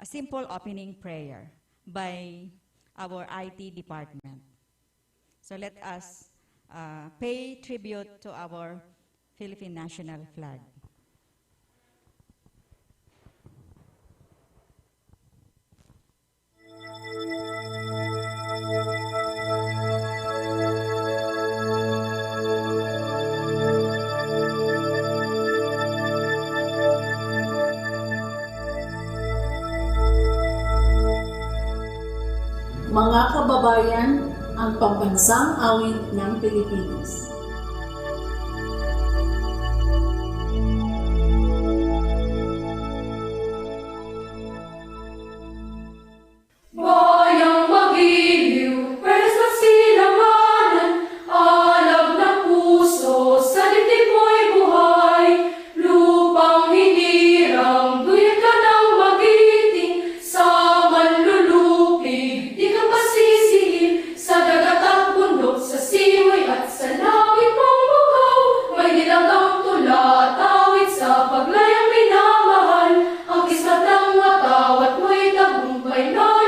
a simple opening prayer by our IT department. So let us pay tribute to our Philippine national flag. Mga kababayan, ang pambansang awit ng Pilipinas. Bayang magiliw, pwes na silanganan, alab ng puso, sa dibdib mo'y buhay. Lupang hinirang, duyot ka ng magiting, sa manlulupig, di ka pasisihin, sa dagat at bundok, sa simoy at sa langit mong bukaw. May nilagang tula at awit sa paglayang minamahal, ang kismat ng watawat mo'y tagumpay na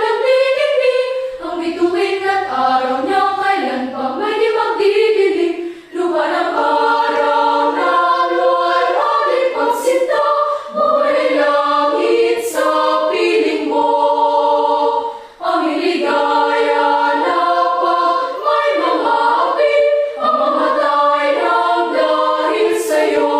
ang bituin at araw niya kailan pa may di magdidilim. Lupa ng araw na luwal ating pagsinta, buhay langit sa piling mo. Ang iligaya na pag may mga api, ang mamatay ng dahil sa'yo.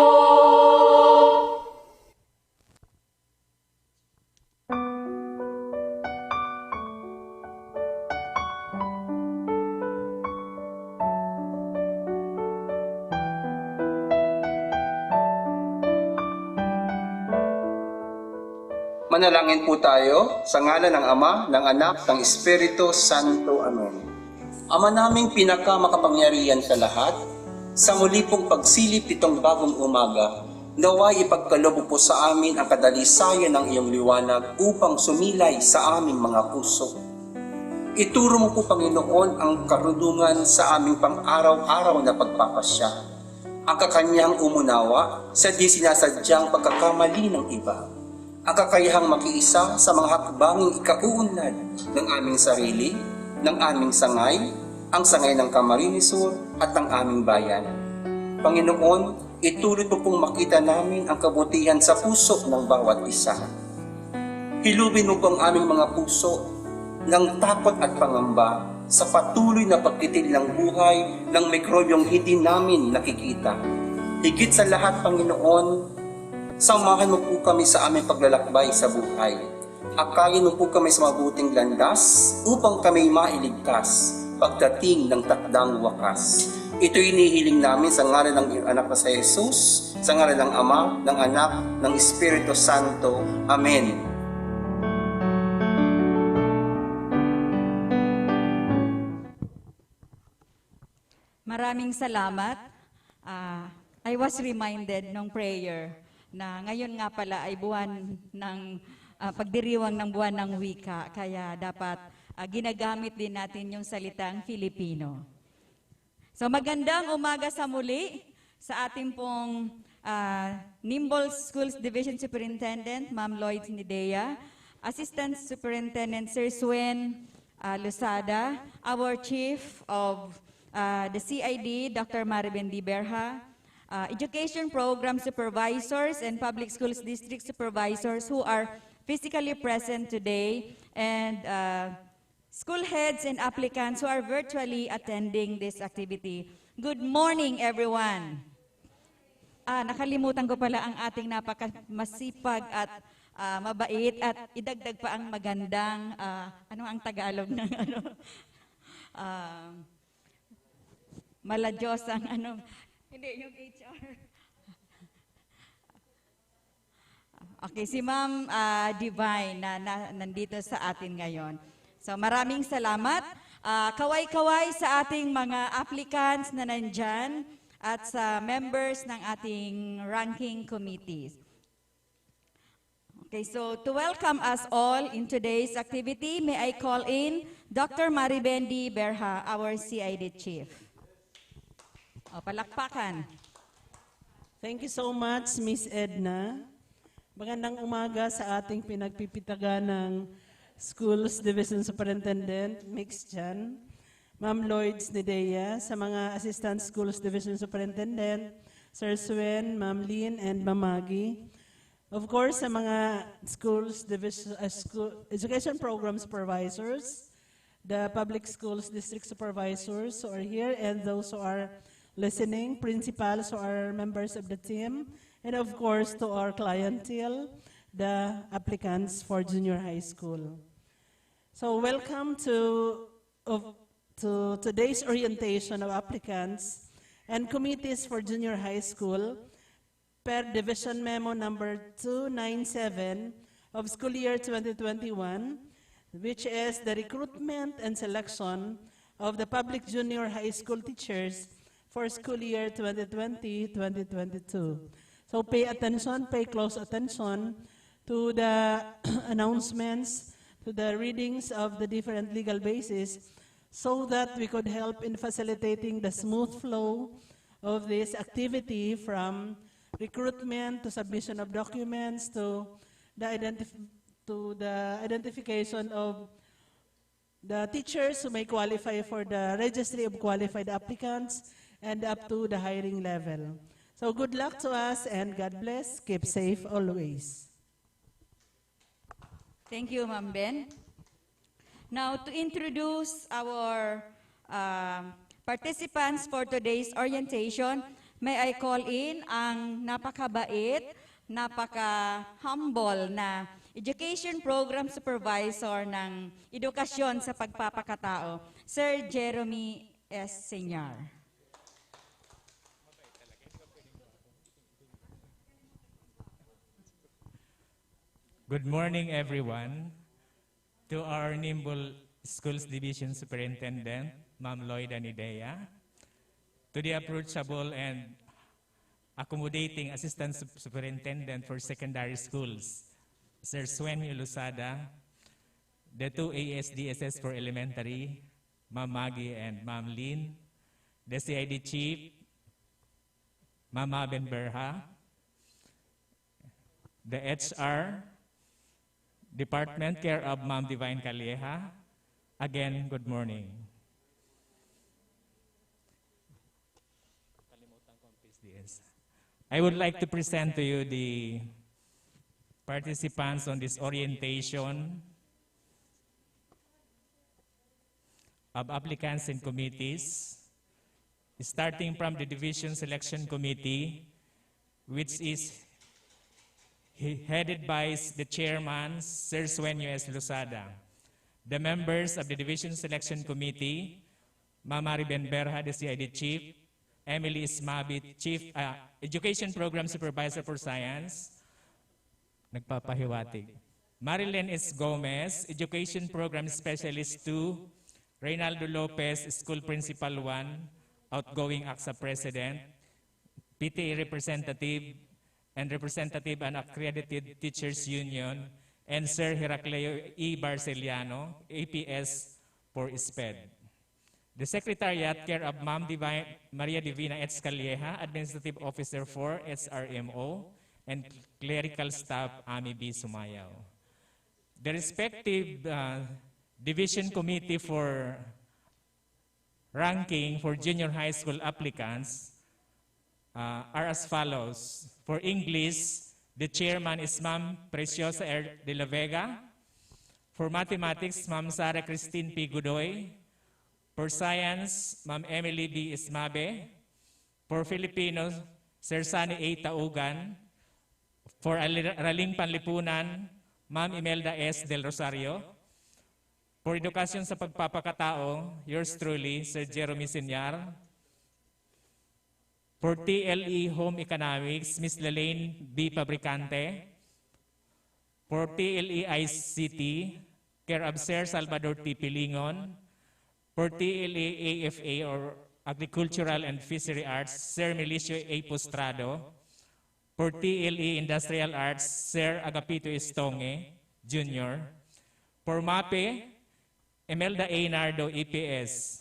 Manalangin po tayo sa ngalan ng Ama, ng Anak, ng Espiritu Santo. Amen. Ama naming pinakamakapangyarihan sa lahat, sa muli pong pagsilip nitong bagong umaga, naway ipagkaloob po sa amin ang kadalisayan ng iyong liwanag upang sumilay sa aming mga puso. Ituro mo po, Panginoon, ang karunungan sa aming pang-araw-araw na pagpapasya, ang kakanyang umunawa sa di sinasadyang pagkakamali ng iba, ang kakayahang makiisa sa mga hakbanging ikauunlad ng aming sarili, ng aming sangay, ang sangay ng Camarines Sur at ng aming bayan. Panginoon, ituloy po pong makita namin ang kabutihan sa puso ng bawat isa. Hilubin mo po ang aming mga puso ng takot at pangamba sa patuloy na pagtitil ng buhay ng mikrobyong hindi namin nakikita. Higit sa lahat, Panginoon, samahan mo po kami sa aming paglalakbay sa buhay. Akayin mo po kami sa mabuting landas upang kami mailigtas pagdating ng takdang wakas. Ito'y inihiling namin sa ngalan ng iyong anak na sa Jesus, sa ngalan ng Ama, ng Anak, ng Espiritu Santo. Amen. Maraming salamat. I was reminded ng prayer na ngayon nga pala ay buwan ng pagdiriwang ng buwan ng wika, kaya dapat ginagamit din natin yung salitang Filipino. So magandang umaga sa muli sa ating pong Nimble Schools Division Superintendent, Ma'am Lloyd Nidea, Assistant Superintendent Sir Swen Lusada, our Chief of the CID, Dr. Maribel D. Berha, education program supervisors and public schools district supervisors who are physically present today, and school heads and applicants who are virtually attending this activity. Good morning, everyone. Nakalimutan ko pala ang ating napakamasipag at mabait at idagdag pa ang magandang, ano ang Tagalog ng ano? Maladyos ang ano, hindi, yung HR. Okay, si Ma'am Divine na nandito sa atin ngayon. So maraming salamat. Kaway-kaway sa ating mga applicants na nandyan at sa members ng ating ranking committees. Okay, so to welcome us all in today's activity, may I call in Dr. Maribel D. Berha, our CID Chief. Palakpakan. Thank you so much, Miss Edna. Magandang umaga sa ating pinagpipitaga ng Schools Division Superintendent, Mix Chan, Ma'am Lloyds Nidea, sa mga Assistant Schools Division Superintendent, Sir Swen, Ma'am Lynn, and Ma'am Maggie. Of course, sa mga schools division, education program supervisors, the public schools district supervisors who are here, and those who are listening, principals who are members of the team, and of course to our clientele, the applicants for junior high school. So welcome to today's orientation of applicants and committees for junior high school per Division Memo number 297 of school year 2021, which is the recruitment and selection of the public junior high school teachers for school year 2020-2022. So pay attention, pay close attention to the announcements, to the readings of the different legal bases, so that we could help in facilitating the smooth flow of this activity from recruitment to submission of documents to the identification of the teachers who may qualify for the registry of qualified applicants and up to the hiring level. So good luck to us and God bless. Keep safe always. Thank you, Ma'am Ben. Now, to introduce our participants for today's orientation, may I call in ang napakabait, napaka-humble na Education Program Supervisor ng Edukasyon sa Pagpapakatao, Sir Jeremy S. Senyar. Good morning, everyone. To our nimble Schools Division Superintendent, Ma'am Lloyd Nidea, to the approachable and accommodating Assistant Superintendent for Secondary Schools, Sir Swen Lusada, the two ASDSS for Elementary, Ma'am Maggie and Ma'am Lynn, the CID Chief, Ma'am Aben Berha, the HR, Department Care of Ma'am Divine Calieja. Again, good morning. I would like to present to you the participants on this orientation of applicants and committees, starting from the Division Selection Committee, which is headed by the chairman, Sir Sueño S. Lusada. The members of the Division Selection Committee, Ma'am Mariben Berha, the CID Chief, Emily Ismabi, Chief Education Program Supervisor for Science, nagpapahiwatig. Marilyn S. Gomez, Education Program Specialist 2, Reynaldo Lopez, School Principal 1, outgoing AXA President, PTA Representative, and Representative and Accredited Teachers Union, and Sir Heracleo E. Barceliano, APS for SPED. The Secretariat, care of Ma'am Maria Divina H. Calieja, Administrative Officer for SRMO, and Clerical Staff, Ami B. Sumayaw. The respective Division Committee for ranking for junior high school applicants are as follows. For English, the chairman is Ma'am Preciosa R. de la Vega. For mathematics, Ma'am Sara Christine P. Godoy. For science, Ma'am Emily B. Ismabe. For Filipino, Sir Sani A. Taugan. For Araling Panlipunan, Ma'am Imelda S. Del Rosario. For edukasyon sa pagpapakatao, yours truly, Sir Jeremy Senyar. For TLE Home Economics, Ms. Lelaine B. Fabricante. For TLE ICT, care of Sir Salvador T. Pilingon. For TLE AFA or Agricultural and Fishery Arts, Sir Melicio A. Postrado. For TLE Industrial Arts, Sir Agapito Estonge, Jr. For MAPE, Emelda A. Nardo, EPS.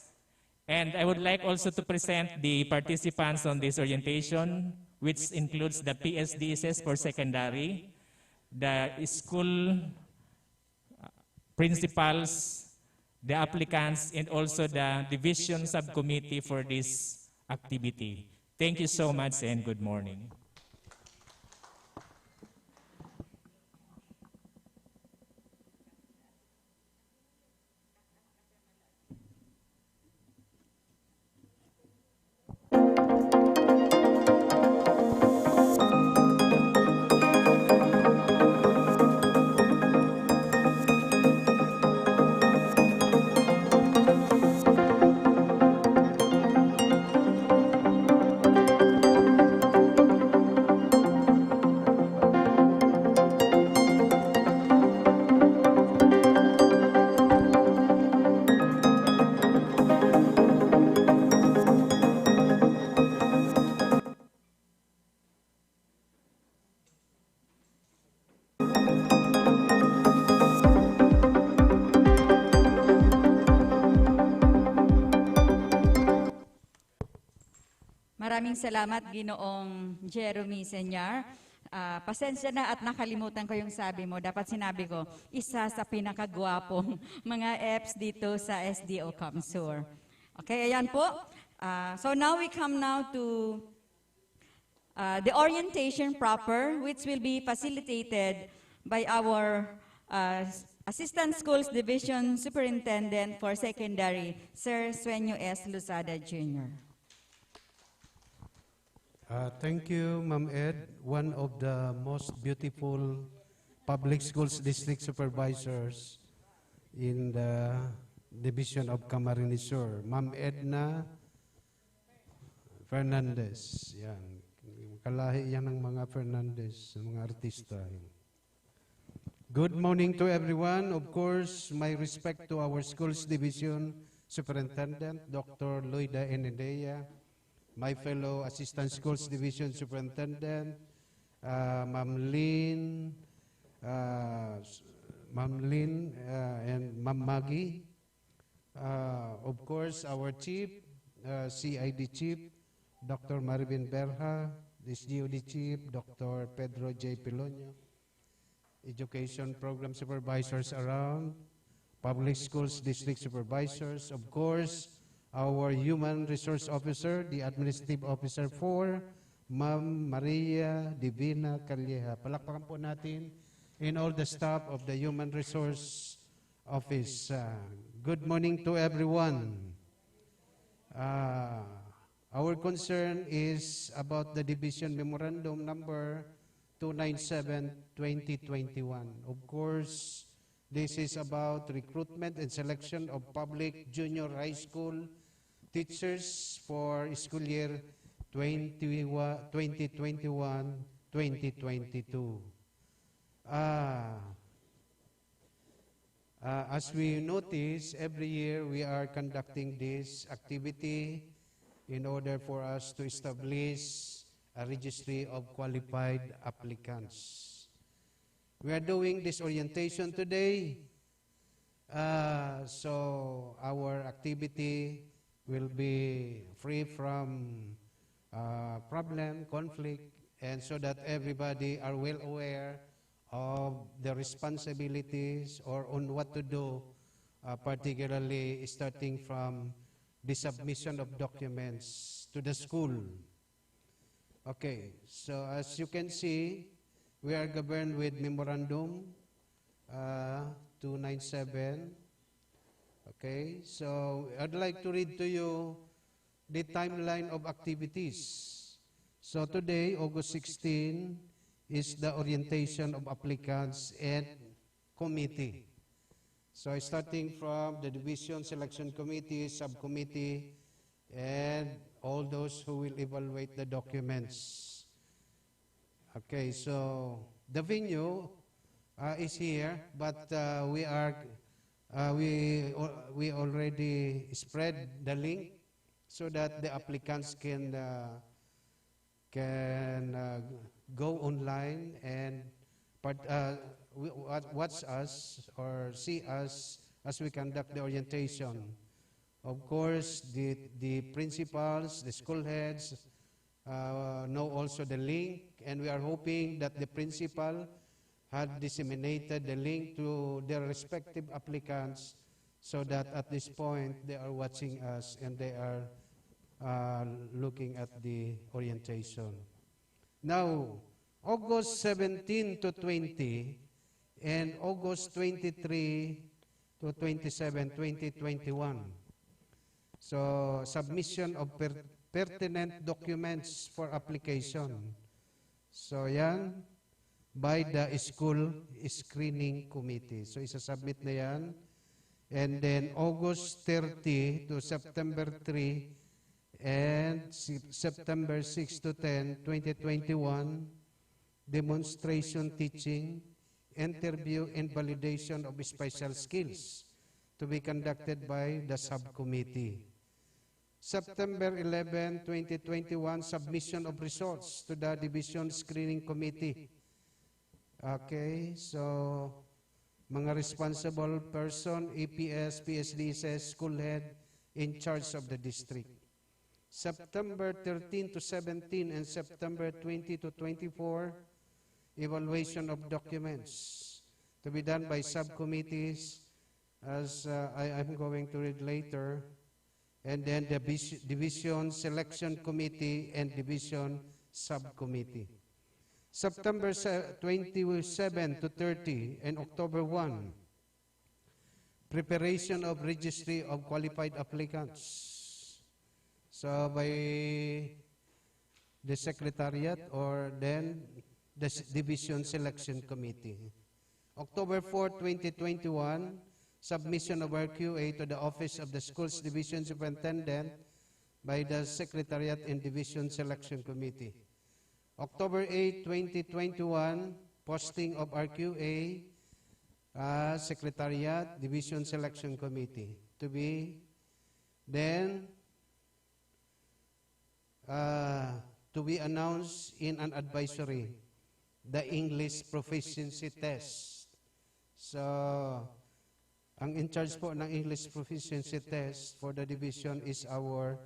And I would like also to present the participants on this orientation, which includes the PSDSS for secondary, the school principals, the applicants, and also the division subcommittee for this activity. Thank you so much and good morning. Maraming salamat, Ginoong Jeremy Senyar. Pasensya na at nakalimutan ko yung sabi mo. Dapat sinabi ko, isa sa pinakagwapong mga EPS dito sa SDO Kamsur. Okay, ayan po. So now we come now to the orientation proper, which will be facilitated by our Assistant Schools Division Superintendent for Secondary, Sir Sueño S. Luzada Jr. Thank you, Ma'am Ed, one of the most beautiful public schools district supervisors in the division of Camarines Sur. Ma'am Edna Fernandez. Yan. Kalahi yan ng mga Fernandez, ng mga artista. Good morning to everyone. Of course, my respect to our schools division superintendent, Dr. Loida Enedea, my fellow Assistant Schools Division Superintendent, Ma'am Lynn, and Ma'am Maggie. Of course, our Chief, CID Chief, Dr. Marvin Berha, SGOD Chief, Dr. Pedro J. Piloño, Education Program Supervisors around, Public Schools District Supervisors, of course, our Human Resource Officer, the Administrative Officer 4, Ma'am Maria Divina Calleja. Palakpakan po natin and all the staff of the Human Resource Office. Good morning to everyone. Our concern is about the Division Memorandum number 297-2021. Of course, this is about recruitment and selection of public junior high school teachers for school year 2021-2022. As we notice, every year we are conducting this activity in order for us to establish a registry of qualified applicants. We are doing this orientation today, so our activity will be free from problem, conflict, and so that everybody are well aware of the responsibilities or on what to do, particularly starting from the submission of documents to the school. Okay, so as you can see, we are governed with Memorandum 297. Okay, so I'd like to read to you the timeline of activities. So today, August 16, is the orientation of applicants and committee. So starting from the Division Selection Committee, Subcommittee, and all those who will evaluate the documents. Okay, so the venue is here, but we already spread the link so that the applicants can go online and watch us or see us as we conduct the orientation. Of course, the principals, the school heads know also the link, and we are hoping that the principal had disseminated the link to their respective applicants so that at this point they are watching us and they are looking at the orientation. Now, August 17 to 20 and August 23 to 27, 2021. So, submission of pertinent documents for application. So, yan, by the school screening committee. So, isasubmit na yan. And then, August 30 to September 3 and September 6 to 10, 2021, demonstration teaching, interview and validation of special skills to be conducted by the subcommittee. September 11, 2021, submission of results to the Division Screening Committee. Okay, so mga responsible person, APS, PSDSS, school head, in charge of the district. September 13 to 17 and September 20 to 24, evaluation of documents to be done by subcommittees, as I'm going to read later, and then the Division Selection Committee and Division Subcommittee. September 27 to 30 and October 1, preparation of registry of qualified applicants. So by the Secretariat or then the Division Selection Committee. October 4, 2021, submission of RQA to the Office of the Schools Division Superintendent by the Secretariat and Division Selection Committee. October 8, 2021, posting of RQA, Secretariat, Division Selection Committee. To be then to be announced in an advisory, the English Proficiency Test. So, ang in charge po ng English Proficiency Test for the division is our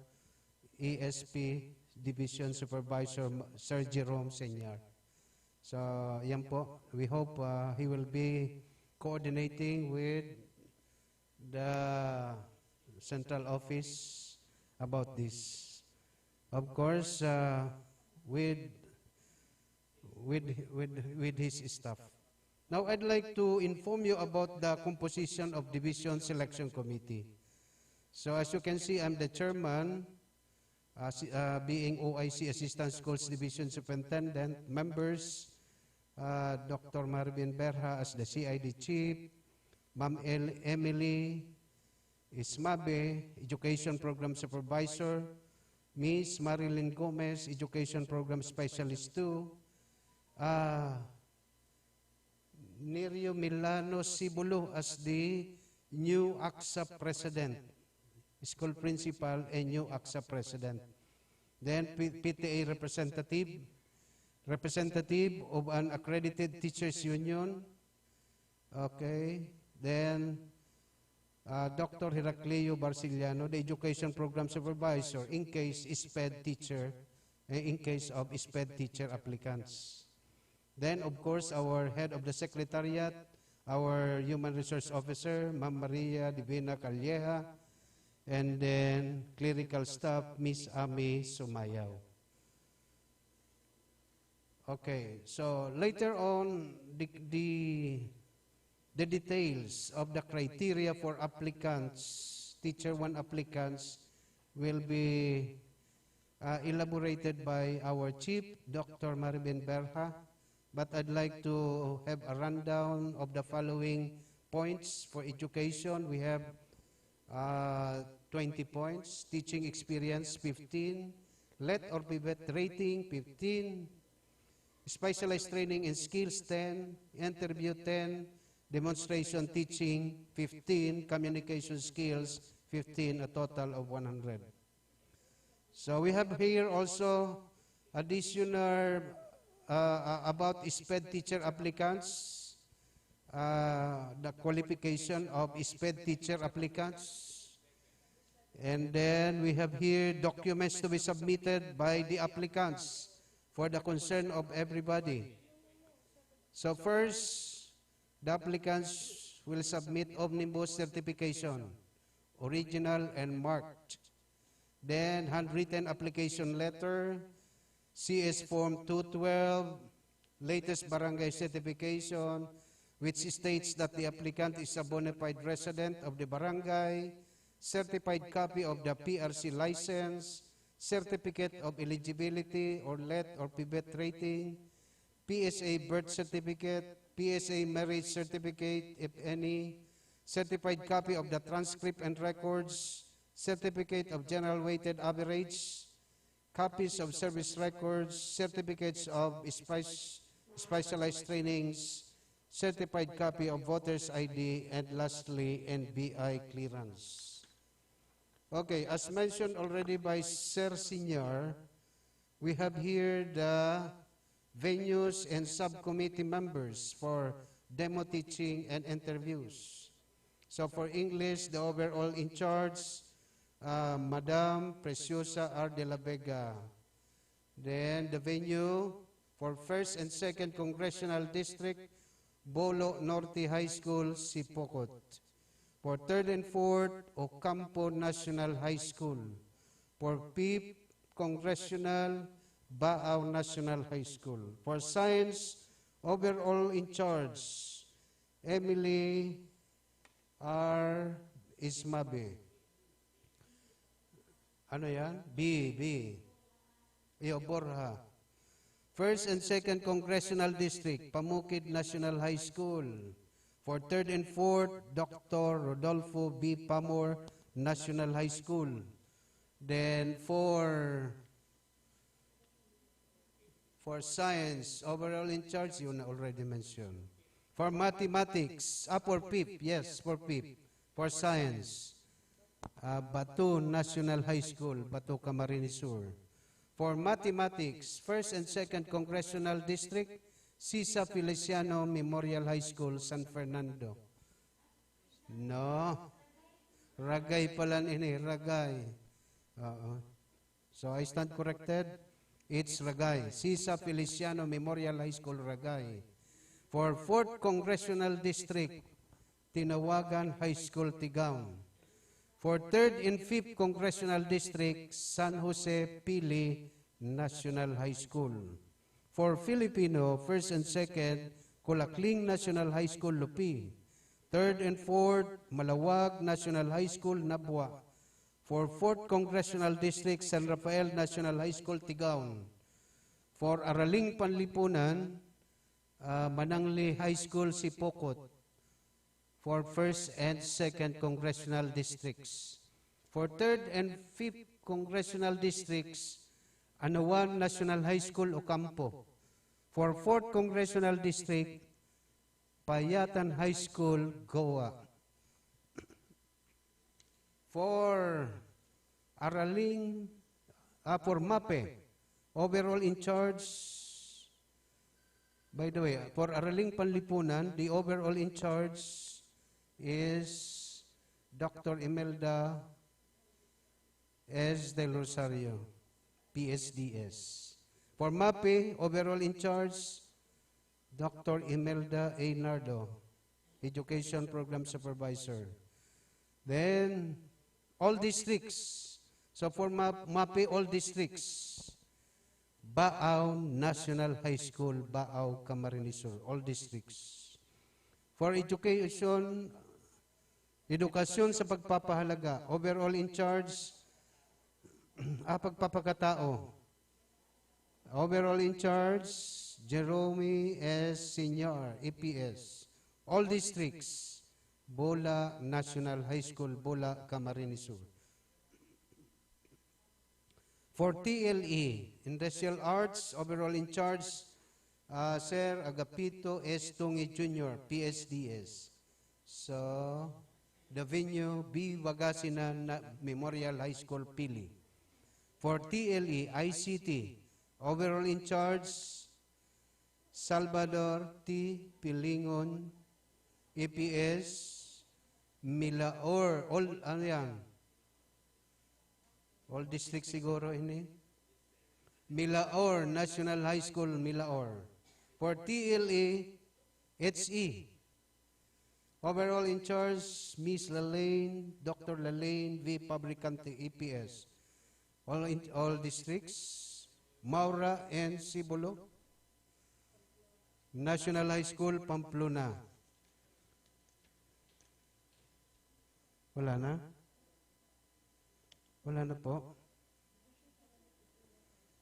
ESP Division Supervisor, Sir Jerome Senior. So, yan po. We hope he will be coordinating with the central office about this. Of course, with his staff. Now, I'd like to inform you about the composition of Division Selection Committee. So, as you can see, I'm the chairman, being OIC Assistant Schools Division Superintendent. Members, Dr. Marvin Berha as the CID Chief, Ma'am Emily Ismabe, Education Program Supervisor, Miss Marilyn Gomez, Education Program Specialist 2, Nerio Milano Sibulo as the new AXA President, School Principal and new AXA President. Then PTA representative of an accredited teachers union. Okay. Then Dr. Heracleo Barciliano, the Education Program Supervisor, in case SPED teacher, in case of SPED teacher applicants. Then, of course, our head of the Secretariat, our Human Resource Officer, Ma'am Maria Divina Calleja, and then clerical staff, Miss Ami Sumayaw. Okay, so later on, the details of the criteria for applicants, Teacher 1 applicants, will be elaborated by our Chief, Dr. Marvin Berha. But I'd like to have a rundown of the following points for education. We have 20 points, teaching experience 15, let or pivot rating 15, specialized training and skills 10, interview 10, demonstration teaching 15, communication skills 15, a total of 100. So we have here also additional about SPED teacher applicants, the qualification of SPED teacher applicants. And then we have here documents to be submitted by the applicants for the concern of everybody. So first, the applicants will submit omnibus certification, original and marked. Then handwritten application letter, CS Form 212, latest barangay certification, which states that the applicant is a bona fide resident of the barangay, certified copy of the PRC license, certificate of eligibility or LET or PBET rating, PSA birth certificate, PSA marriage certificate, if any, certified copy of the transcript and records, certificate of general weighted average, copies of service records, certificates of specialized trainings, certified copy of voter's ID, and lastly, NBI clearance. Okay, as mentioned already by Sir Senior, we have here the venues and subcommittee members for demo teaching and interviews. So for English, the overall in charge, Madam Preciosa R. de la Vega. Then the venue for 1st and 2nd Congressional District, Bolo Norte High School, Sipokot. For 3rd and 4th, Ocampo National High School. For 5th Congressional, Baao National High School. For Science, overall in charge, Emily R. Ismabe. Ano yan? B. Iyo Borja. 1st and 2nd Congressional District, Pamukid National High School. For 3rd and 4th, Dr. Rodolfo B. Pamor National High School. Then for Science, overall in charge, you already mentioned. For Mathematics, for PIP, yes, for PIP. For Science, Batu National High School, Batu Camarines Sur. For Mathematics, 1st and 2nd Congressional District, Sisa Feliciano Memorial High School, San Fernando. No. Ragay pala ini, Ragay. So I stand corrected. It's Ragay. Sisa Feliciano Memorial High School, Ragay. For 4th Congressional District, Tinawagan High School, Tigaon. For 3rd and 5th Congressional District, San Jose Pili National High School. For Filipino, 1st and 2nd, Kulakling National High School, Lupi. 3rd and 4th, Malawag National High School, Nabwa. For 4th Congressional District, San Rafael National High School, Tigaon. For Araling Panlipunan, Manangli High School, Sipokot. For 1st and 2nd Congressional Districts. For 3rd and 5th Congressional Districts, Anawan National High School, Ocampo. For 4th Congressional District, Payatan High School, Goa. For Araling, for MAPE, overall in charge, by the way, for Araling Panlipunan, the overall in charge is Dr. Imelda S. Del Rosario, PSDS. For MAPE, overall in charge, Dr. Imelda A. Nardo, Education Program Supervisor. Then, all districts. So for MAPE, all districts. Baao National High School, Baao, Camarines Sur, all districts. For education sa pagpapahalaga, overall in charge, pagpapakatao. Overall in charge, Jerome S. Senior, EPS. All districts, Bola National High School, Bola, Camarines Sur. For TLE, Industrial Arts, overall in charge, Sir Agapito S. Tungi Jr., PSDS. So, the venue, B. Wagasinan Memorial High School, Pili. For TLE, ICT, overall in charge, Salvador T. Pilingon, EPS, Milaor, all districts siguro ini. Milaor, National High School, Milaor. For TLE, HE. Overall in charge, Miss Lalaine, Dr. Lalaine V. Fabricante, EPS. All districts, Maura and Cibolo. National High School, Pamplona. Wala na? Wala na po.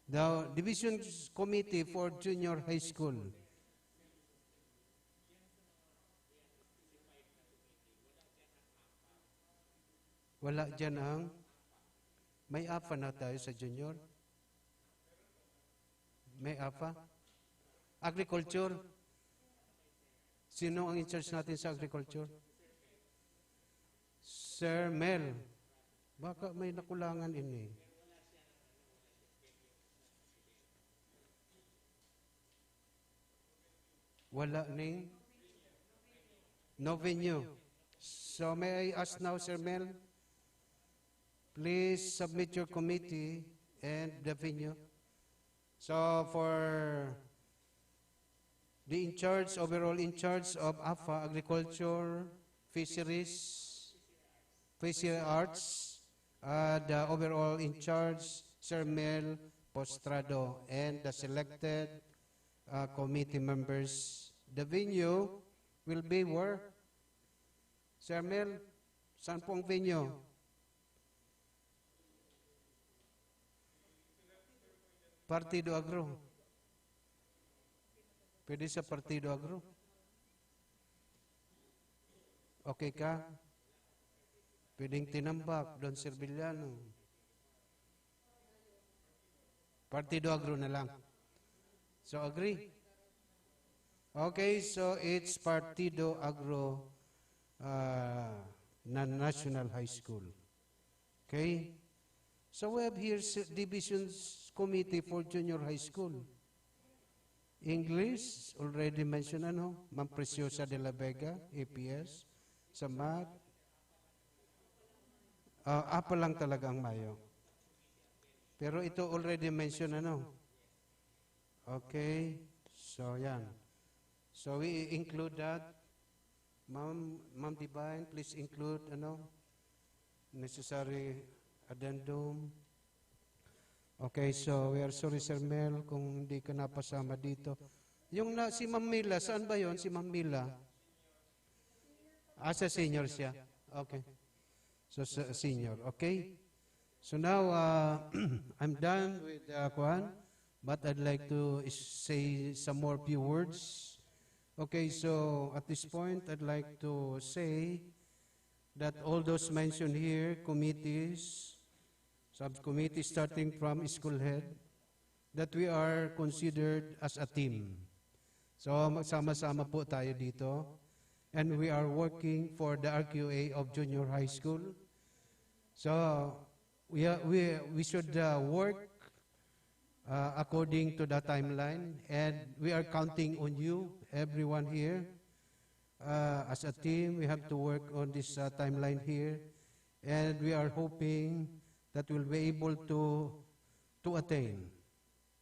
The Division Committee for Junior High School. Wala dyan ang may APA na tayo sa junior. May APA. Agriculture. Sino ang in-charge natin sa agriculture? Sir Mel. Baka may nakulangan ini. Wala ni? No venue. So may I ask now, Sir Mel, please submit your committee and the venue. So for the overall in charge of AFA, Agriculture, Fisheries, Fishery Arts, the overall in charge, Sir Mel Postrado, and the selected committee members. The venue will be where? Sir Mel, saan po ang venue? Partido Agro. Pwede sa Partido Agro. Okay ka? Pwedeng Tinambak, Don Servillano. Partido Agro na lang. So agree? Okay, so it's Partido Agro na National High School. Okay? So we have here Divisions Committee for Junior High School. English, already mentioned Ma'am Preciosa de la Vega, APS. Sa Math. Apa lang talaga ang Mayo. Pero ito already mentioned Okay, so yan. So we include that. Ma'am Divine, please include necessary addendum. Okay, so we are sorry, Sir Mel, kung hindi ka napasama dito. Yung si Ma'am Mila, saan ba yon si Ma'am Mila? Sa senior siya. Okay. So senior, okay? So now, I'm done with Kwan, but I'd like to say some more few words. Okay, so at this point, I'd like to say that all those mentioned here, committees, subcommittees starting from school head, that we are considered as a team. So magsama-sama po tayo dito. And we are working for the RQA of junior high school. So we should work according to the timeline, and we are counting on you, everyone here. As a team, we have to work on this timeline here, and we are hoping that we'll be able to attain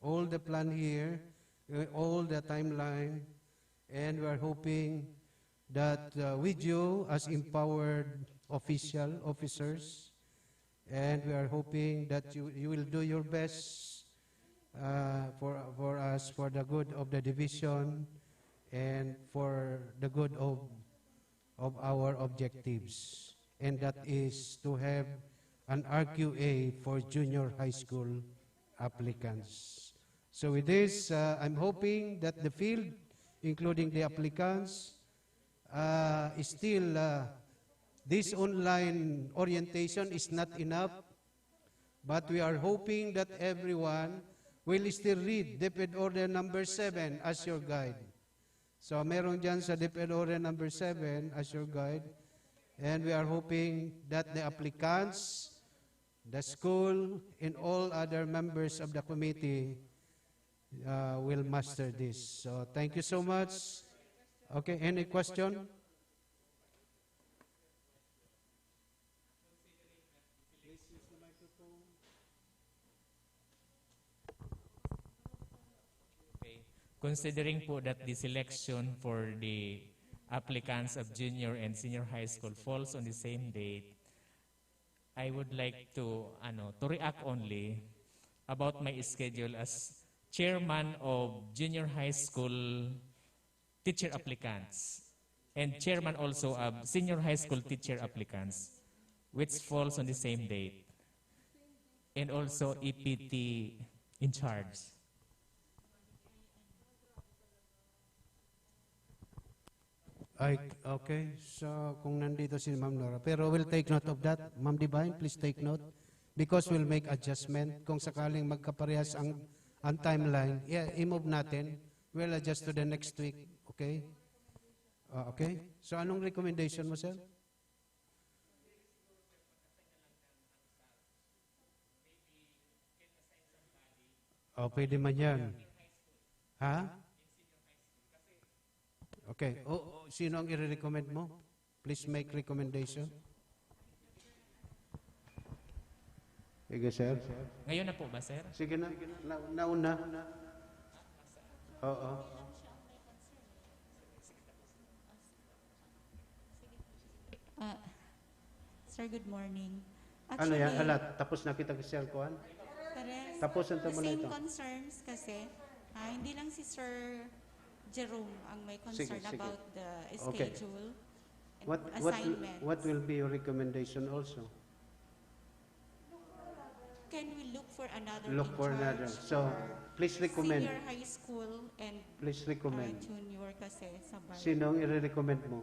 all the plan here, all the timeline, and we are hoping that with you as empowered officers, and we are hoping that you will do your best for us, for the good of the division, and for the good of our objectives. And that is to have an RQA for junior high school applicants. So with this, I'm hoping that the field, including the applicants, is still, this online orientation is not enough, but we are hoping that everyone will still read DepEd Order number 7 as your guide. So meron dyan sa DepEd Order number 7 as your guide, and we are hoping that the applicants, the school, and all other members of the committee will master this. So thank you so much. Okay, any question? considering po that the selection for the applicants of junior and senior high school falls on the same date, I would like to react only about my schedule as chairman of junior high school teacher applicants and chairman also of senior high school teacher applicants, which falls on the same date, and also EPT in charge. Ay, okay, so kung nandito si Ma'am Nora, pero we'll take note of that. Ma'am Divine, please take note. Because we'll make adjustment. Kung sakaling magkaparehas ang timeline, yeah, i-move natin. We'll adjust to the next week. Okay? Okay? So anong recommendation mo, sir? Oh, pwede man yan. Ha? Okay. Sino ang i-recommend mo? Please make recommendation. Sige, sir. Ngayon na po ba, sir? Sige na. Nauna. Oo. Sir, good morning. Ano yan? Alat, tapos na kita sir kuhan? Correct. Tapos ang tamo na Same ito. concerns kasi, hindi lang si Sir Jerome ang may concern Sige. about the Okay. schedule and What assignments. will be your recommendation also? Can we look for another Look in for another. charge So, for please recommend. senior high school and Please recommend. junior kasi sa Bayan. Sino ang i-recommend mo?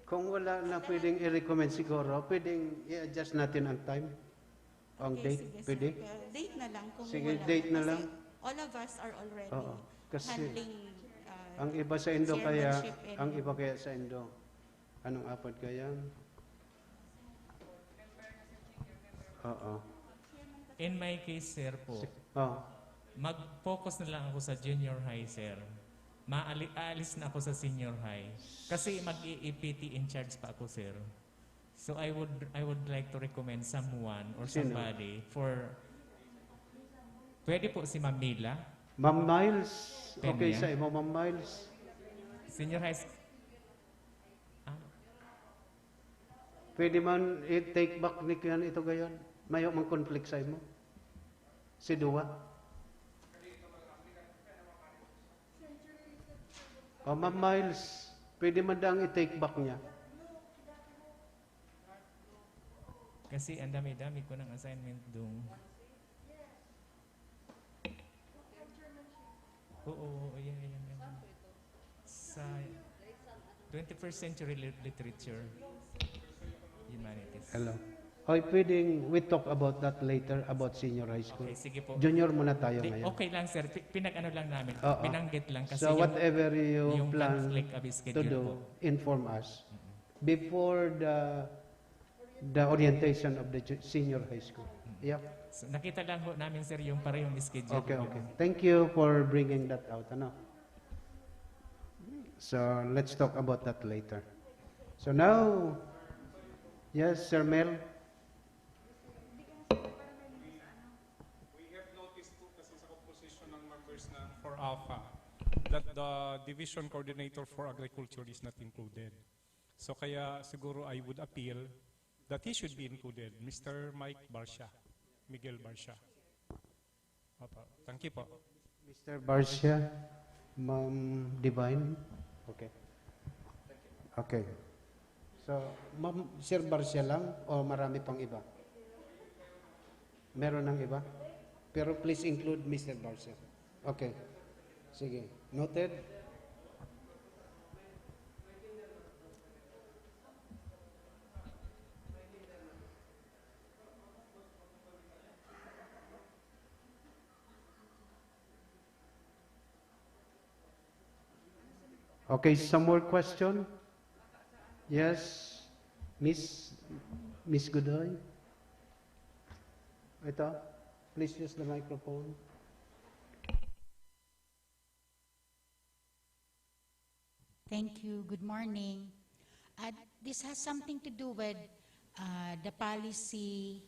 Kung wala na pwedeng i-recommend siguro, pwedeng i-adjust natin ang time. Ang Okay, date, sige, sir. pwede? Date na lang kung Sige, wala. date na Kasi lang. all of us are already Oo. Kasi handling ang iba sa Indo kaya, chairmanship and- ang iba kaya sa Indo. Anong apat kaya? Oo. In my case, sir po, Oh. mag-focus na lang ako sa junior high, sir. Aalis na ako sa senior high. Kasi mag-EPT in charge pa ako, sir. So I would like to recommend someone or Sino? somebody for... Pwede po si Ma'am Mila, Ma'am Miles, Peña. okay sa imo, Ma'am Miles. senior high... Pwede man i-take back ni Kian ito gayon. Mayo mang conflict sa imo. Si Dua. Oh, Ma'am Miles, pwede man daang i-take back niya. Kasi ang dami-dami ko ng assignment doon. Oo, yan. Sa 21st century literature, humanities. Hello. Hoy, pwedeng we talk about that later about senior high school. Okay, sige po. Junior muna tayo ngayon. Okay lang, sir. Pinag-ano lang namin. Oo. Pinanggit lang kasi So whatever you yung plan conflict of to schedule do, po. inform us before the orientation of the senior high school. Yep. So, nakita lang ho namin, sir, yung parehong schedule. Okay. Thank you for bringing that out. Ano? So let's talk about that later. So now, yes, Sir Mel. We have noticed po kasi sa composition ng members na for Alpha that the division coordinator for agriculture is not included. So kaya siguro I would appeal that he should be included, Mr. Miguel Barcia. Opo. Thank you po. Mr. Barcia, Ma'am Divine. Okay. Okay. So, Ma'am, Sir Barcia lang o marami pang iba? Meron ng iba? Pero please include Mr. Barcia. Okay. Sige. Noted? Okay, some more question? Yes, Miss Godoy? Ito, please use the microphone. Thank you. Good morning. This has something to do with the policy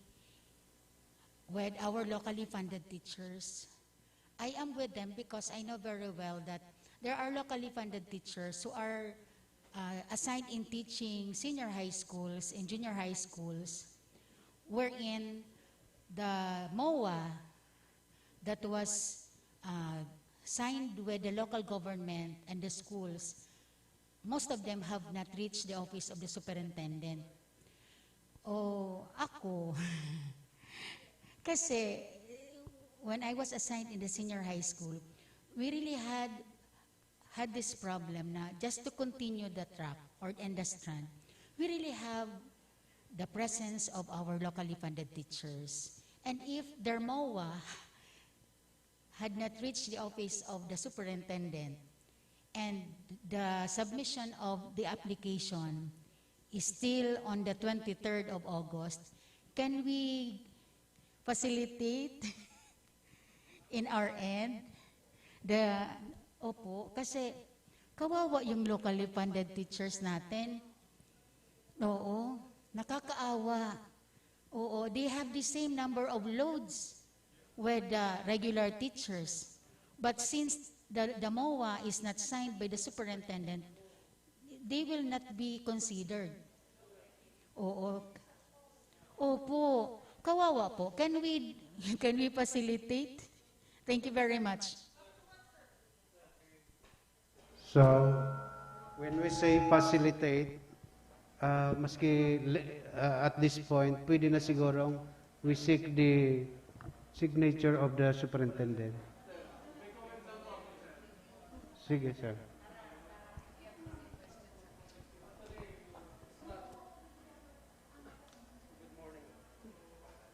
with our locally funded teachers. I am with them because I know very well that there are locally funded teachers who are assigned in teaching senior high schools and junior high schools, wherein the MOA that was signed with the local government and the schools, most of them have not reached the office of the superintendent. O ako, kasi when I was assigned in the senior high school, we really had this problem na just to continue the track or end the strand, we really have the presence of our locally funded teachers. And if their MOA had not reached the office of the superintendent and the submission of the application is still on the 23rd of August, can we facilitate in our end opo, kasi kawawa yung locally funded teachers natin. Oo, nakakaawa. Oo, they have the same number of loads with regular teachers. But since the MOA is not signed by the superintendent, they will not be considered. Oo. Opo, kawawa po. Can we facilitate? Thank you very much. So, when we say facilitate, maski at this point, pwede na sigurong we seek the signature of the superintendent. Sige, sir.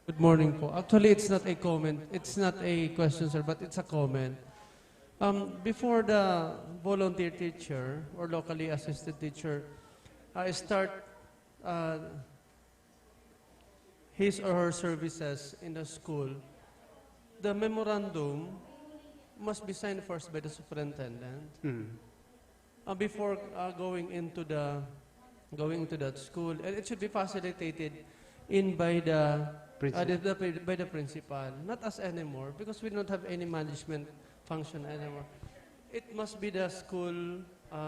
Good morning po. Actually, it's not a comment. It's not a question, sir, but it's a comment. Before the volunteer teacher or locally assisted teacher start his or her services in the school, the memorandum must be signed first by the superintendent before going into that school, and it should be facilitated by the principal, not us anymore, because we don't have any management function anymore. It must be the school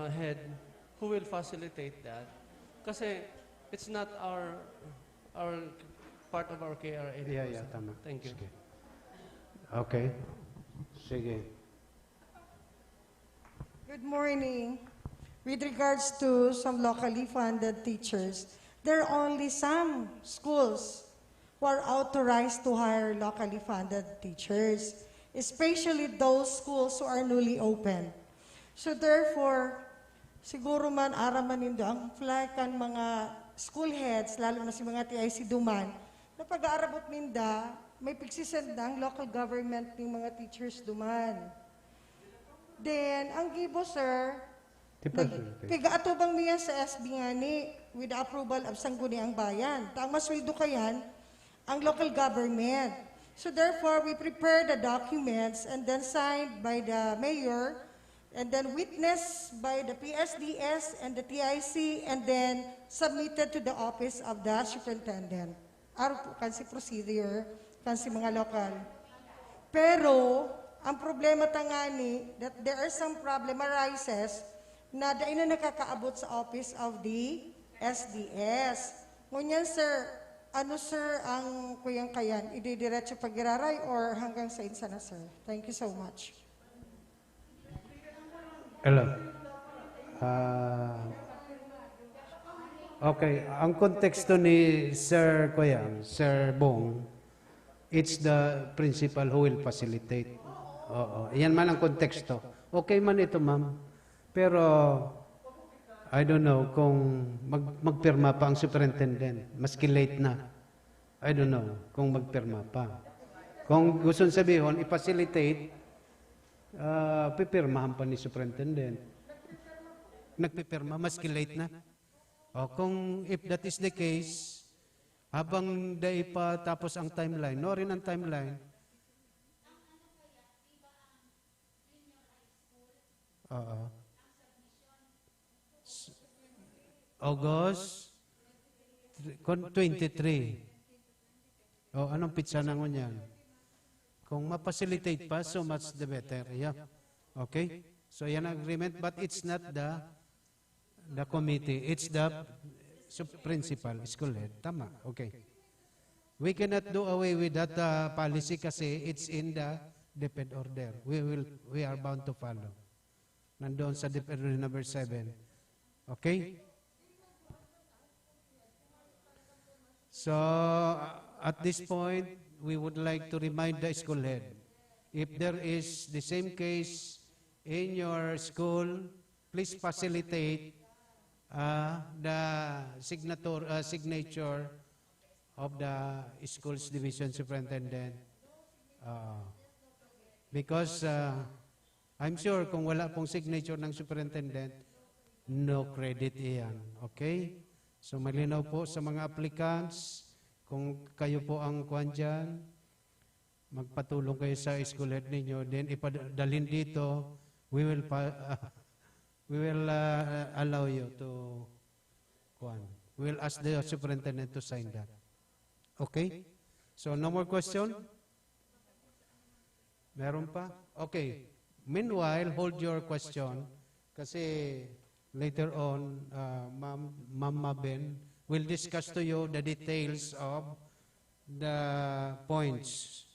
head who will facilitate that. Kasi it's not our part of our KRA. Yeah, tama. Thank you. Sige. Okay. Sige. Good morning. With regards to some locally funded teachers, there are only some schools who are authorized to hire locally funded teachers, especially those schools who are newly open. So therefore, siguro man araman nindo ang flag kan mga school heads, lalo na si mga TIC Duman, na pag-aarabot ninda, may pigsisend ng local government ng mga teachers Duman. Then, ang gibo, sir, piga-atubang niya sa SB nga ni, with the approval of Sangguniang Bayan. Ang masweldo kayan, ang local government. So therefore, we prepare the documents and then signed by the mayor and then witnessed by the PSDS and the TIC and then submitted to the office of the superintendent. Araw po kasi procedure, kasi mga local. Pero, ang problema tangani, that there are some problem arises na dahil na nakakaabot sa office of the SDS. Ngunyan, sir, ano sir ang kuyang kayan? Ididiretso pag-iraray or hanggang sa insa na, sir? Thank you so much. Hello. Okay, ang konteksto ni Sir Kuyang, Sir Bong, it's the principal who will facilitate. Oo, yan man ang konteksto. Okay man ito, ma'am. Pero, I don't know kung magpirma pa ang superintendent. Maski late na. I don't know kung magpirma pa. Kung gusto sabihin, i-facilitate, pipirmahan pa ni superintendent. Nagpipirma, maski late na. O, kung if that is the case, habang day pa tapos ang timeline, no rin ang timeline, August 23. O anong pizza na ngunyan? Kung ma-facilitate pa, so much the better. Yeah. Okay? So yan ang agreement, but it's not the committee. It's the principal, school head. Tama. Okay. We cannot do away with that policy kasi it's in the DepEd order. We are bound to follow. Nandoon sa DepEd order number 7. Okay? So, at this point, we would like to remind the school head, if there is the same case in your school, please facilitate the signature of the school's division superintendent. Because I'm sure kung wala pong signature ng superintendent, no credit iyan. Okay? So malinaw po sa mga applicants, kung kayo po ang kuwan dyan, magpatulong kayo sa school head ninyo, then ipadalhin dito, we will allow you to kuwan. We will ask the superintendent to sign that. Okay? So no more question? Meron pa? Okay. Meanwhile, hold your question kasi later on, Ma'am Maben will discuss to you the details of the points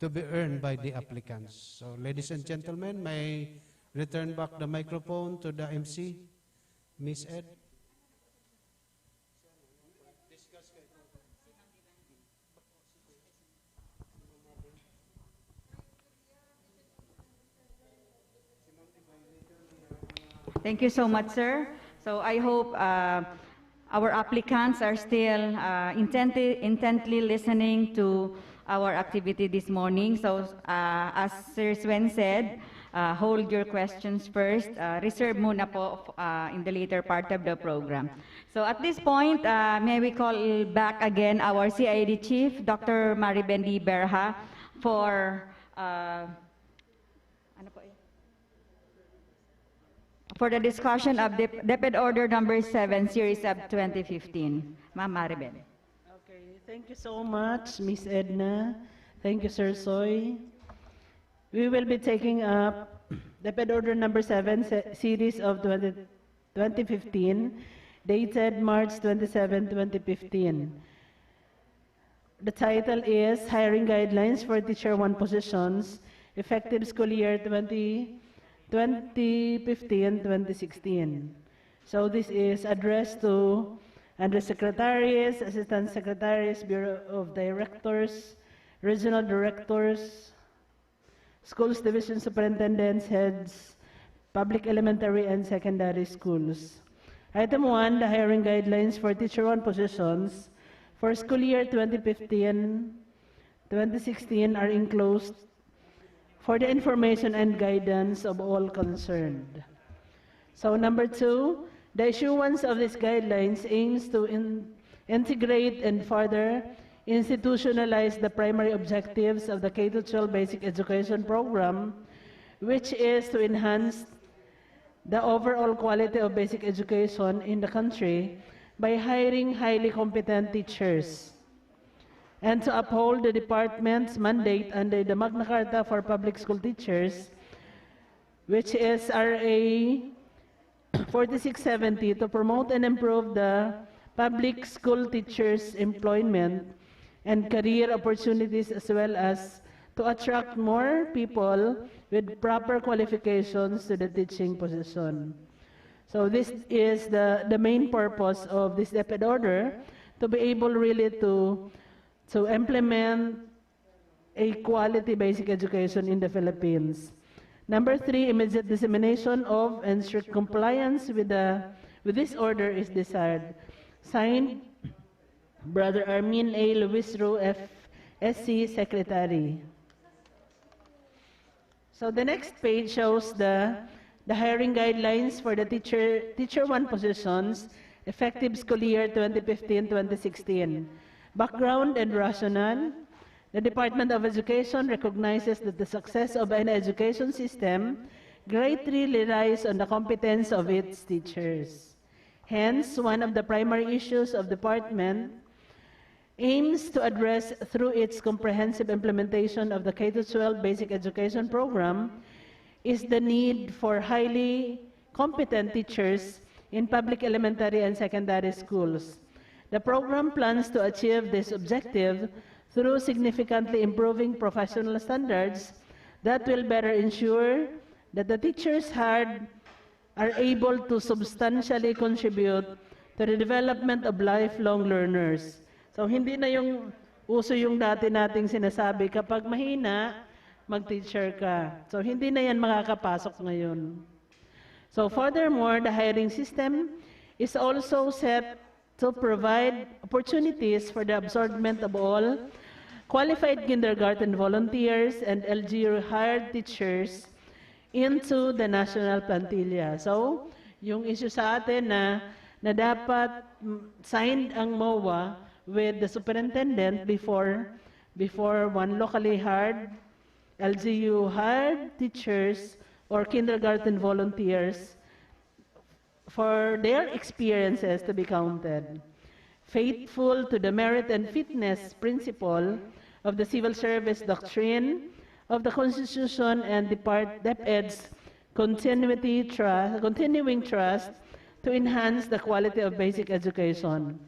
to be earned by the applicants. So, ladies and gentlemen, may return back the microphone to the MC, Miss Ed. Thank you so much, sir. So I hope our applicants are still intently listening to our activity this morning. So as Sir Swen said, hold your questions first. Reserve muna po in the later part of the program. So at this point, may we call back again our CID Chief, Dr. Maribel Berha, for the discussion of DepEd Order number 7, Series of 2015. Ma'am Maribel. Okay, thank you so much, Miss Edna. Thank you, Sir Soy. We will be taking up DepEd Order number 7, Series of 2015, dated March 27, 2015. The title is Hiring Guidelines for Teacher 1 Positions, effective school year 2015-2016. So this is addressed to Undersecretaries, Assistant Secretaries, Bureau of Directors, Regional Directors, Schools Division Superintendents, Heads, Public Elementary and Secondary Schools. Item 1, the hiring guidelines for Teacher 1 positions for school year 2015-2016 are enclosed for the information and guidance of all concerned. So number 2, the issuance of these guidelines aims to integrate and further institutionalize the primary objectives of the K-12 basic education program, which is to enhance the overall quality of basic education in the country by hiring highly competent teachers, and to uphold the department's mandate under the Magna Carta for Public School Teachers, which is RA 4670, to promote and improve the public school teachers' employment and career opportunities, as well as to attract more people with proper qualifications to the teaching position. So this is the main purpose of this DepEd order, to be able really to implement a quality basic education in the Philippines. Number 3, immediate dissemination of and strict compliance with this order is desired. Signed, Brother Armin A. Luisro, FSC Secretary. So the next page shows the hiring guidelines for the teacher 1 positions, effective school year 2015-2016. Background and rationale. The Department of Education recognizes that the success of an education system greatly relies on the competence of its teachers. Hence, one of the primary issues of the department aims to address through its comprehensive implementation of the K-12 basic education program is the need for highly competent teachers in public elementary and secondary schools. The program plans to achieve this objective through significantly improving professional standards that will better ensure that the teachers hired are able to substantially contribute to the development of lifelong learners. So hindi na yung uso yung dati nating sinasabi, kapag mahina, mag-teacher ka. So hindi na yan makakapasok ngayon. So furthermore, the hiring system is also set to provide opportunities for the absorbment of all qualified kindergarten volunteers and LGU hired teachers into the national plantilla. So, yung issue sa atin na dapat signed ang MOA with the superintendent before one locally hired LGU hired teachers or kindergarten volunteers for their experiences to be counted. Faithful to the merit and fitness principle of the civil service doctrine of the Constitution and DepEd's continuing trust to enhance the quality of basic education.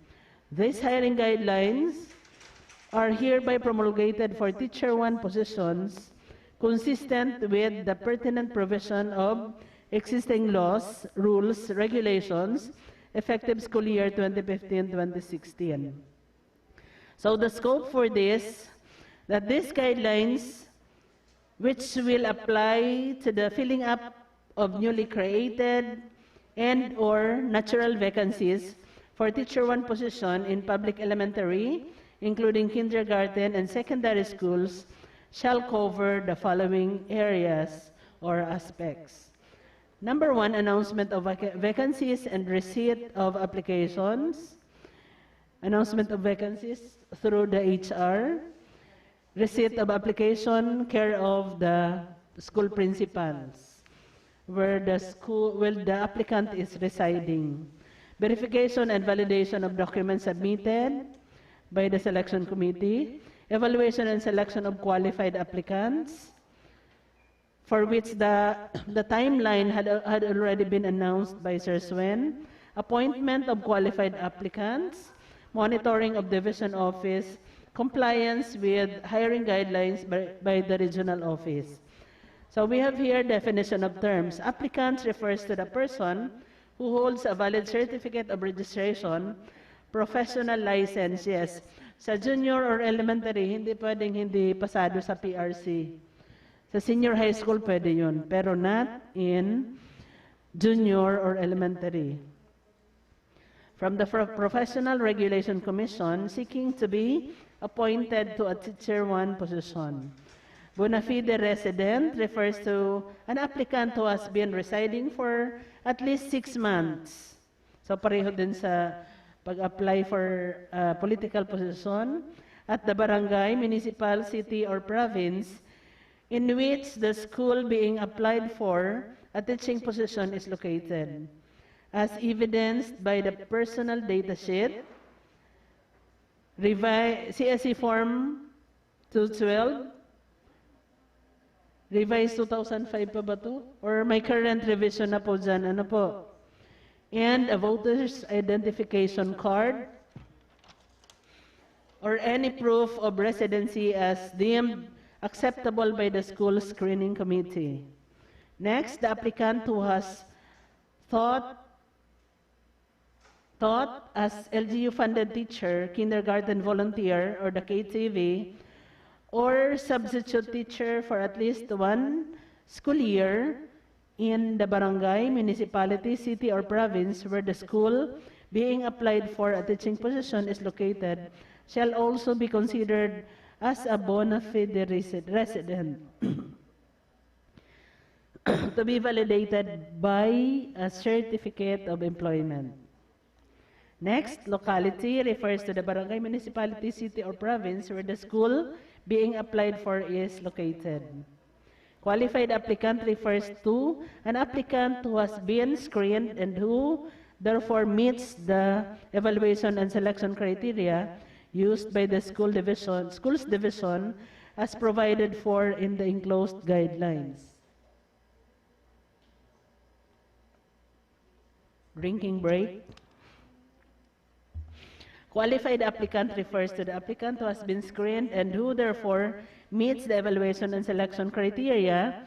These hiring guidelines are hereby promulgated for Teacher 1 positions consistent with the pertinent provision of existing laws, rules, regulations, effective school year 2015-2016. So the scope for this, that these guidelines, which will apply to the filling up of newly created and or natural vacancies for Teacher 1 position in public elementary, including kindergarten and secondary schools, shall cover the following areas or aspects. Number 1, announcement of vacancies and receipt of applications. Announcement of vacancies through the HR. Receipt of application, care of the school principals, where the applicant is residing. Verification and validation of documents submitted by the selection committee. Evaluation and selection of qualified applicants, for which the timeline had already been announced by Sir Swen. Appointment of qualified applicants. Monitoring of division office. Compliance with hiring guidelines by the regional office. So we have here definition of terms. Applicants refers to the person who holds a valid certificate of registration, professional license, yes. Sa junior or elementary, hindi pwedeng hindi pasado sa PRC. Sa senior high school, pwede yun. Pero not in junior or elementary. From the Professional Regulation Commission, seeking to be appointed to a Teacher 1 position. Bona fide resident refers to an applicant who has been residing for at least 6 months. So pareho din sa pag-apply for political position at the barangay, municipal, city, or province in which the school being applied for a teaching position is located, as evidenced by the personal data sheet, CSE Form 212, revised 2005 pa ba to? Or may current revision na po dyan, ano po? And a voter's identification card or any proof of residency as deemed acceptable by the school screening committee. Next, the applicant who has taught as LGU-funded teacher, kindergarten volunteer, or the KTV, or substitute teacher for at least 1 school year in the barangay, municipality, city, or province where the school being applied for a teaching position is located shall also be considered as a bona fide resident to be validated by a certificate of employment. Next, locality refers to the barangay, municipality, city, or province where the school being applied for is located. Qualified applicant refers to an applicant who has been screened and who therefore meets the evaluation and selection criteria used by the schools division as provided for in the enclosed guidelines. Drinking break. Qualified applicant refers to the applicant who has been screened and who therefore meets the evaluation and selection criteria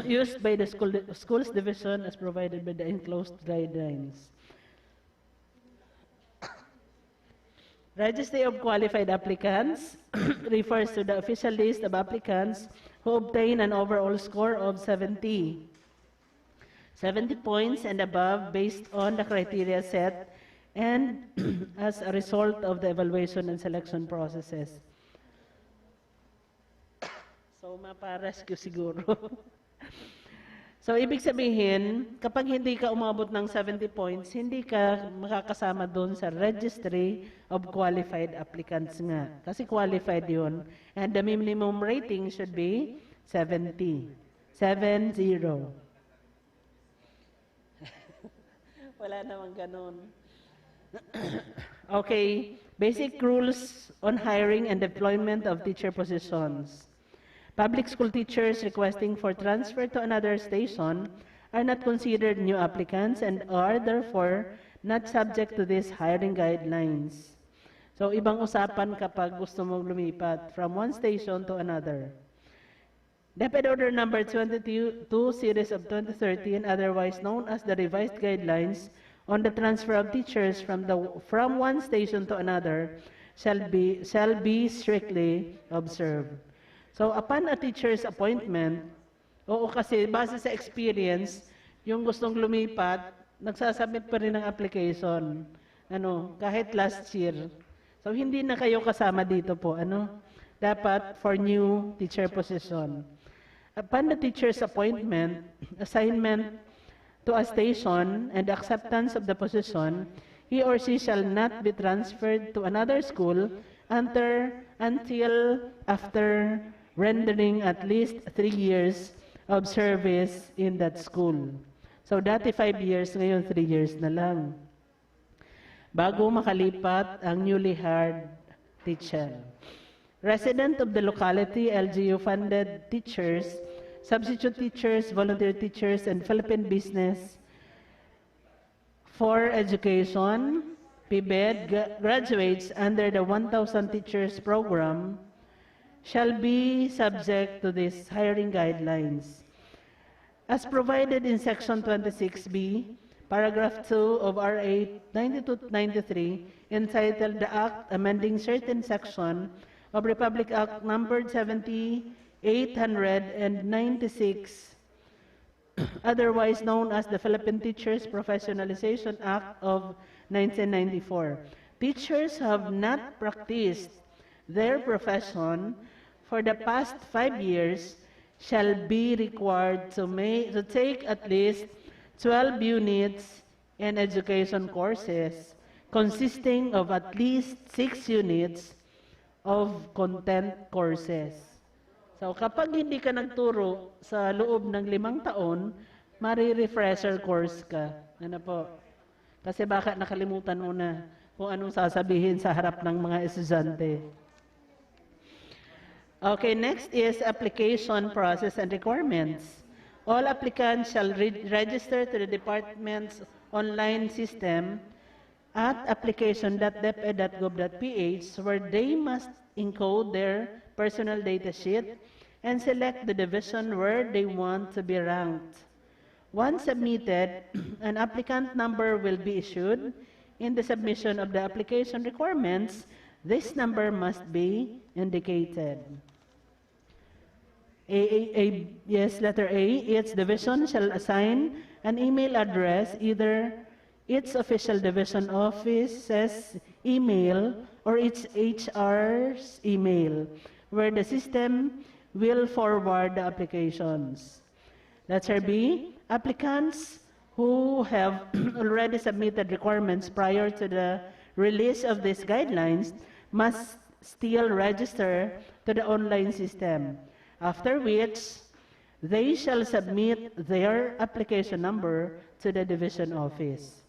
used by the schools division as provided by the enclosed guidelines. Registry of qualified applicants refers to the official list of applicants who obtain an overall score of 70 points and above based on the criteria set and as a result of the evaluation and selection processes. So, mapa-rescue siguro. So, ibig sabihin, kapag hindi ka umabot ng 70 points, hindi ka makakasama doon sa registry of qualified applicants nga. Kasi qualified yun. And the minimum rating should be 70. 70. Wala namang ganun. Okay, basic rules on hiring and deployment of teacher positions. Public school teachers requesting for transfer to another station are not considered new applicants and are therefore not subject to these hiring guidelines. So, ibang usapan kapag gusto mong lumipat from one station to another. DepEd Order Number 22, Series of 2013, otherwise known as the Revised Guidelines on the Transfer of Teachers from one station to another, shall be strictly observed. So, upon a teacher's appointment, oo kasi base sa experience, yung gustong lumipat, nagsasubmit pa rin ng application, kahit last year. So, hindi na kayo kasama dito po, dapat for new teacher position. Upon the teacher's appointment, assignment to a station, and acceptance of the position, he or she shall not be transferred to another school until after rendering at least 3 years of service in that school. So dati 5 years, ngayon 3 years na lang. Bago makalipat ang newly hired teacher. Resident of the locality, LGU-funded teachers, substitute teachers, volunteer teachers, and Philippine business for education, PBED, graduates under the 1,000 teachers program shall be subject to these hiring guidelines. As provided in Section 26B, Paragraph 2 of RA 9293, entitled The Act Amending Certain Section of Republic Act Numbered 7896, otherwise known as the Philippine Teachers Professionalization Act of 1994. Teachers have not practiced their profession for the past 5 years shall be required to take at least 12 units in education courses consisting of at least 6 units of content courses. So kapag hindi ka nagturo sa loob ng 5 taon, mari-refresher course ka. Ano po? Kasi baka nakalimutan mo na kung anong sasabihin sa harap ng mga estudyante. Okay, next is application process and requirements. All applicants shall register to the department's online system at application.deped.gov.ph, where they must encode their personal data sheet and select the division where they want to be ranked. Once submitted, an applicant number will be issued. In the submission of the application requirements, this number must be indicated. Letter A, its division shall assign an email address, either its official division office's email or its HR's email, where the system will forward the applications. Letter B, applicants who have already submitted requirements prior to the release of these guidelines must still register to the online system, after which they shall submit their application number to the division office.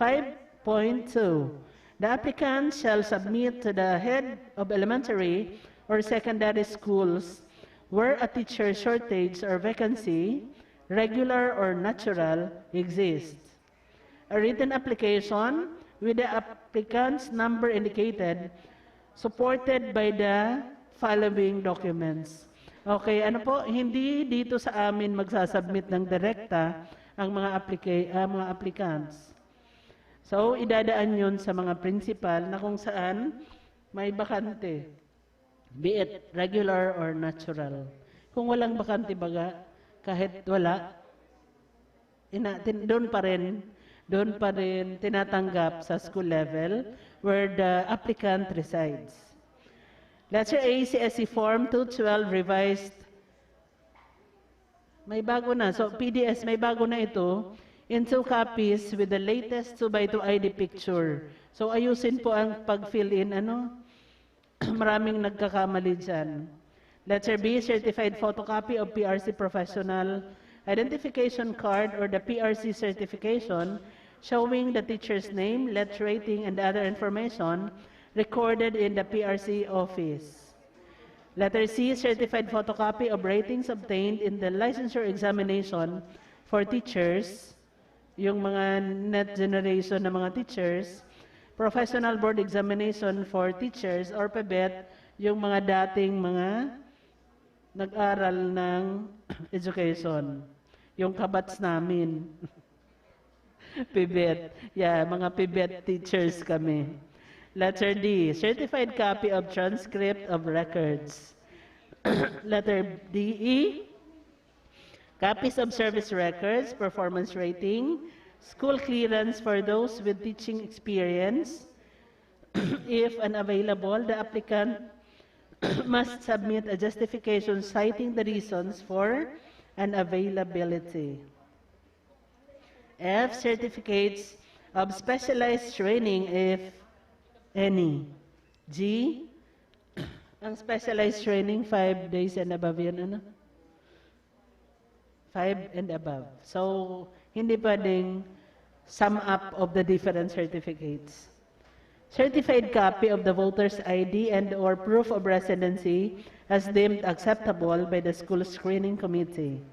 5.2. The applicant shall submit to the head of elementary or secondary schools where a teacher shortage or vacancy, regular or natural, exists. A written application with the applicant's number indicated, supported by the following documents. Okay, ano po, hindi dito sa amin magsasubmit ng direkta ang mga applicants. So, idadaan yun sa mga principal na kung saan may bakante, be it regular or natural. Kung walang bakante baga, kahit wala, doon pa rin tinatanggap sa school level where the applicant resides. Letter A, CSE Form 212 revised. May bago na. So, PDS, may bago na ito in 2 copies with the latest 2x2 ID picture. So, ayusin po ang pag-fill in. Maraming nagkakamali dyan. Letter B, certified photocopy of PRC Professional Identification Card or the PRC certification showing the teacher's name, letter rating, and other information recorded in the PRC office. Letter C, certified photocopy of ratings obtained in the licensure examination for teachers, yung mga net generation ng mga teachers, professional board examination for teachers or PEBET, yung mga dating mga nag-aral ng education, yung kabats namin. PEBET, yeah, mga PEBET teachers kami. Letter D, certified copy of transcript of records. Letter D, copies of service records, performance rating, school clearance for those with teaching experience. If unavailable, the applicant must submit a justification citing the reasons for unavailability. F, certificates of specialized training if any. G, ang specialized training, 5 days and above yun, 5 and above. So, hindi pwedeng sum up of the different certificates. Certified copy of the voter's ID and or proof of residency as deemed acceptable by the school screening committee.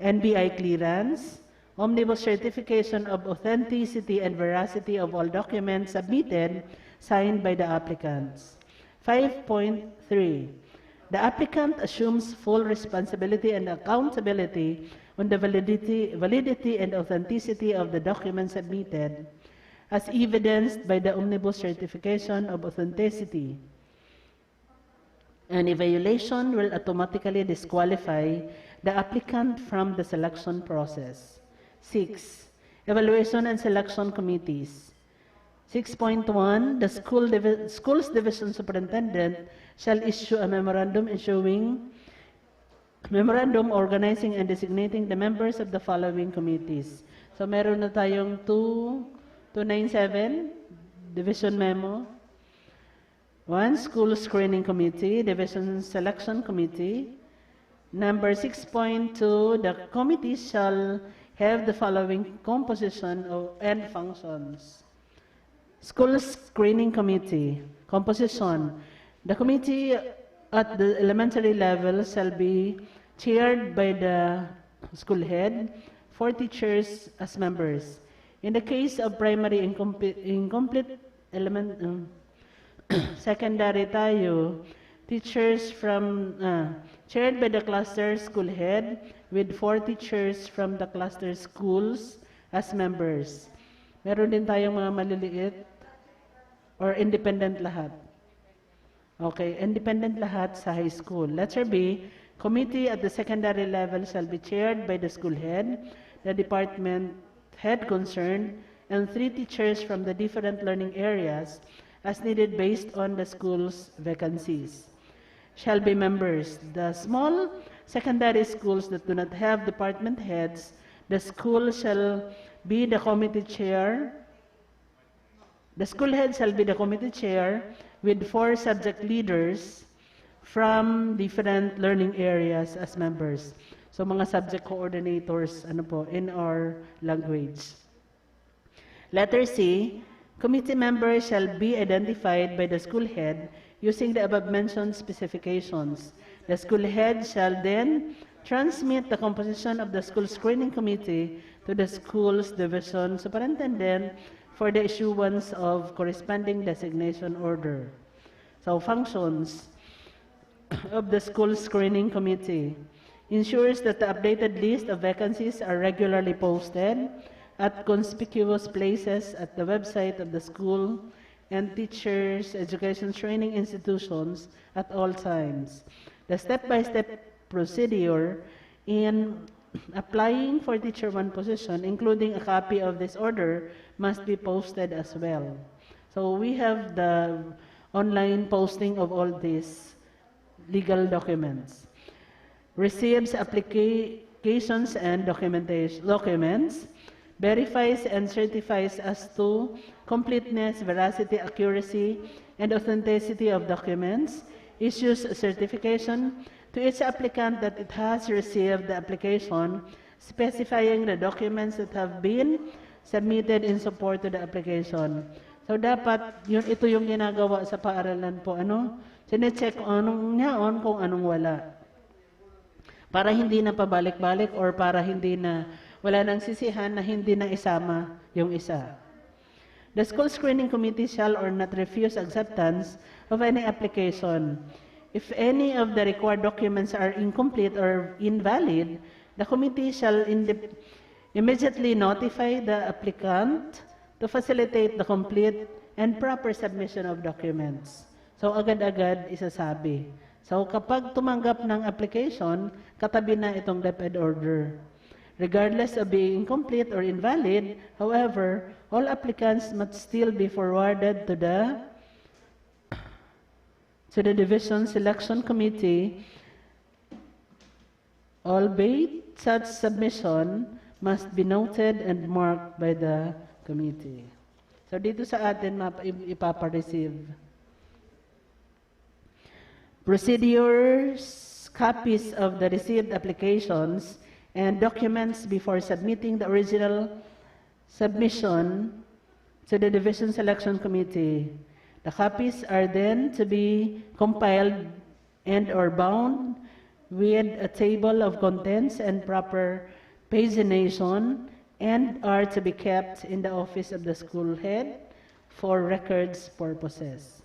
NBI clearance, omnibus certification of authenticity and veracity of all documents submitted, signed by the applicants. 5.3. The applicant assumes full responsibility and accountability on the validity and authenticity of the documents submitted, as evidenced by the omnibus certification of authenticity. Any violation will automatically disqualify the applicant from the selection process. 6. Evaluation and selection committees. 6.1, the school's division superintendent shall issue a memorandum organizing and designating the members of the following committees. So meron na tayong 297, division memo. 1, school screening committee, division selection committee. Number 6.2, the committee shall have the following composition and functions. School Screening Committee, composition. The committee at the elementary level shall be chaired by the school head, 4 teachers as members. In the case of primary incomplete secondary tayo, teachers from, chaired by the cluster school head with 4 teachers from the cluster schools as members. Meron din tayong mga maliliit or independent lahat. Okay, independent lahat sa high school. Letter B, committee at the secondary level shall be chaired by the school head, the department head concerned, and 3 teachers from the different learning areas as needed based on the school's vacancies. Shall be members. The small secondary schools that do not have department heads, the school shall be the committee chair. The school head shall be the committee chair with 4 subject leaders from different learning areas as members. So mga subject coordinators in our language. Letter C, Committee members shall be identified by the school head using the above-mentioned specifications. The school head shall then transmit the composition of the school screening committee to the school's division superintendent for the issuance of corresponding designation order. So, functions of the school screening committee ensures that the updated list of vacancies are regularly posted at conspicuous places at the website of the school and teachers' education training institutions at all times. The step-by-step procedure in applying for teacher 1 position, including a copy of this order, must be posted as well. So we have the online posting of all these legal documents. Receives applications and documents, verifies and certifies as to completeness, veracity, accuracy, and authenticity of documents, issues a certification to each applicant that it has received the application, specifying the documents that have been submitted in support to the application. So dapat ito yung ginagawa sa paaralan po, sine-check anong ngaon kung anong wala. Para hindi na pabalik-balik or para hindi na wala nang sisihan na hindi na isama yung isa. The school screening committee shall or not refuse acceptance of any application. If any of the required documents are incomplete or invalid, the committee shall immediately notify the applicant to facilitate the complete and proper submission of documents. So agad-agad isasabi. So kapag tumanggap ng application, katabi na itong DepEd order. Regardless of being incomplete or invalid, however, all applicants must still be forwarded to the Division Selection Committee, albeit such submission must be noted and marked by the committee. So dito sa atin ipapareceive. Procedures, copies of the received applications and documents before submitting the original submission to the Division Selection Committee. The copies are then to be compiled and or bound with a table of contents and proper pagination and are to be kept in the office of the school head for records purposes.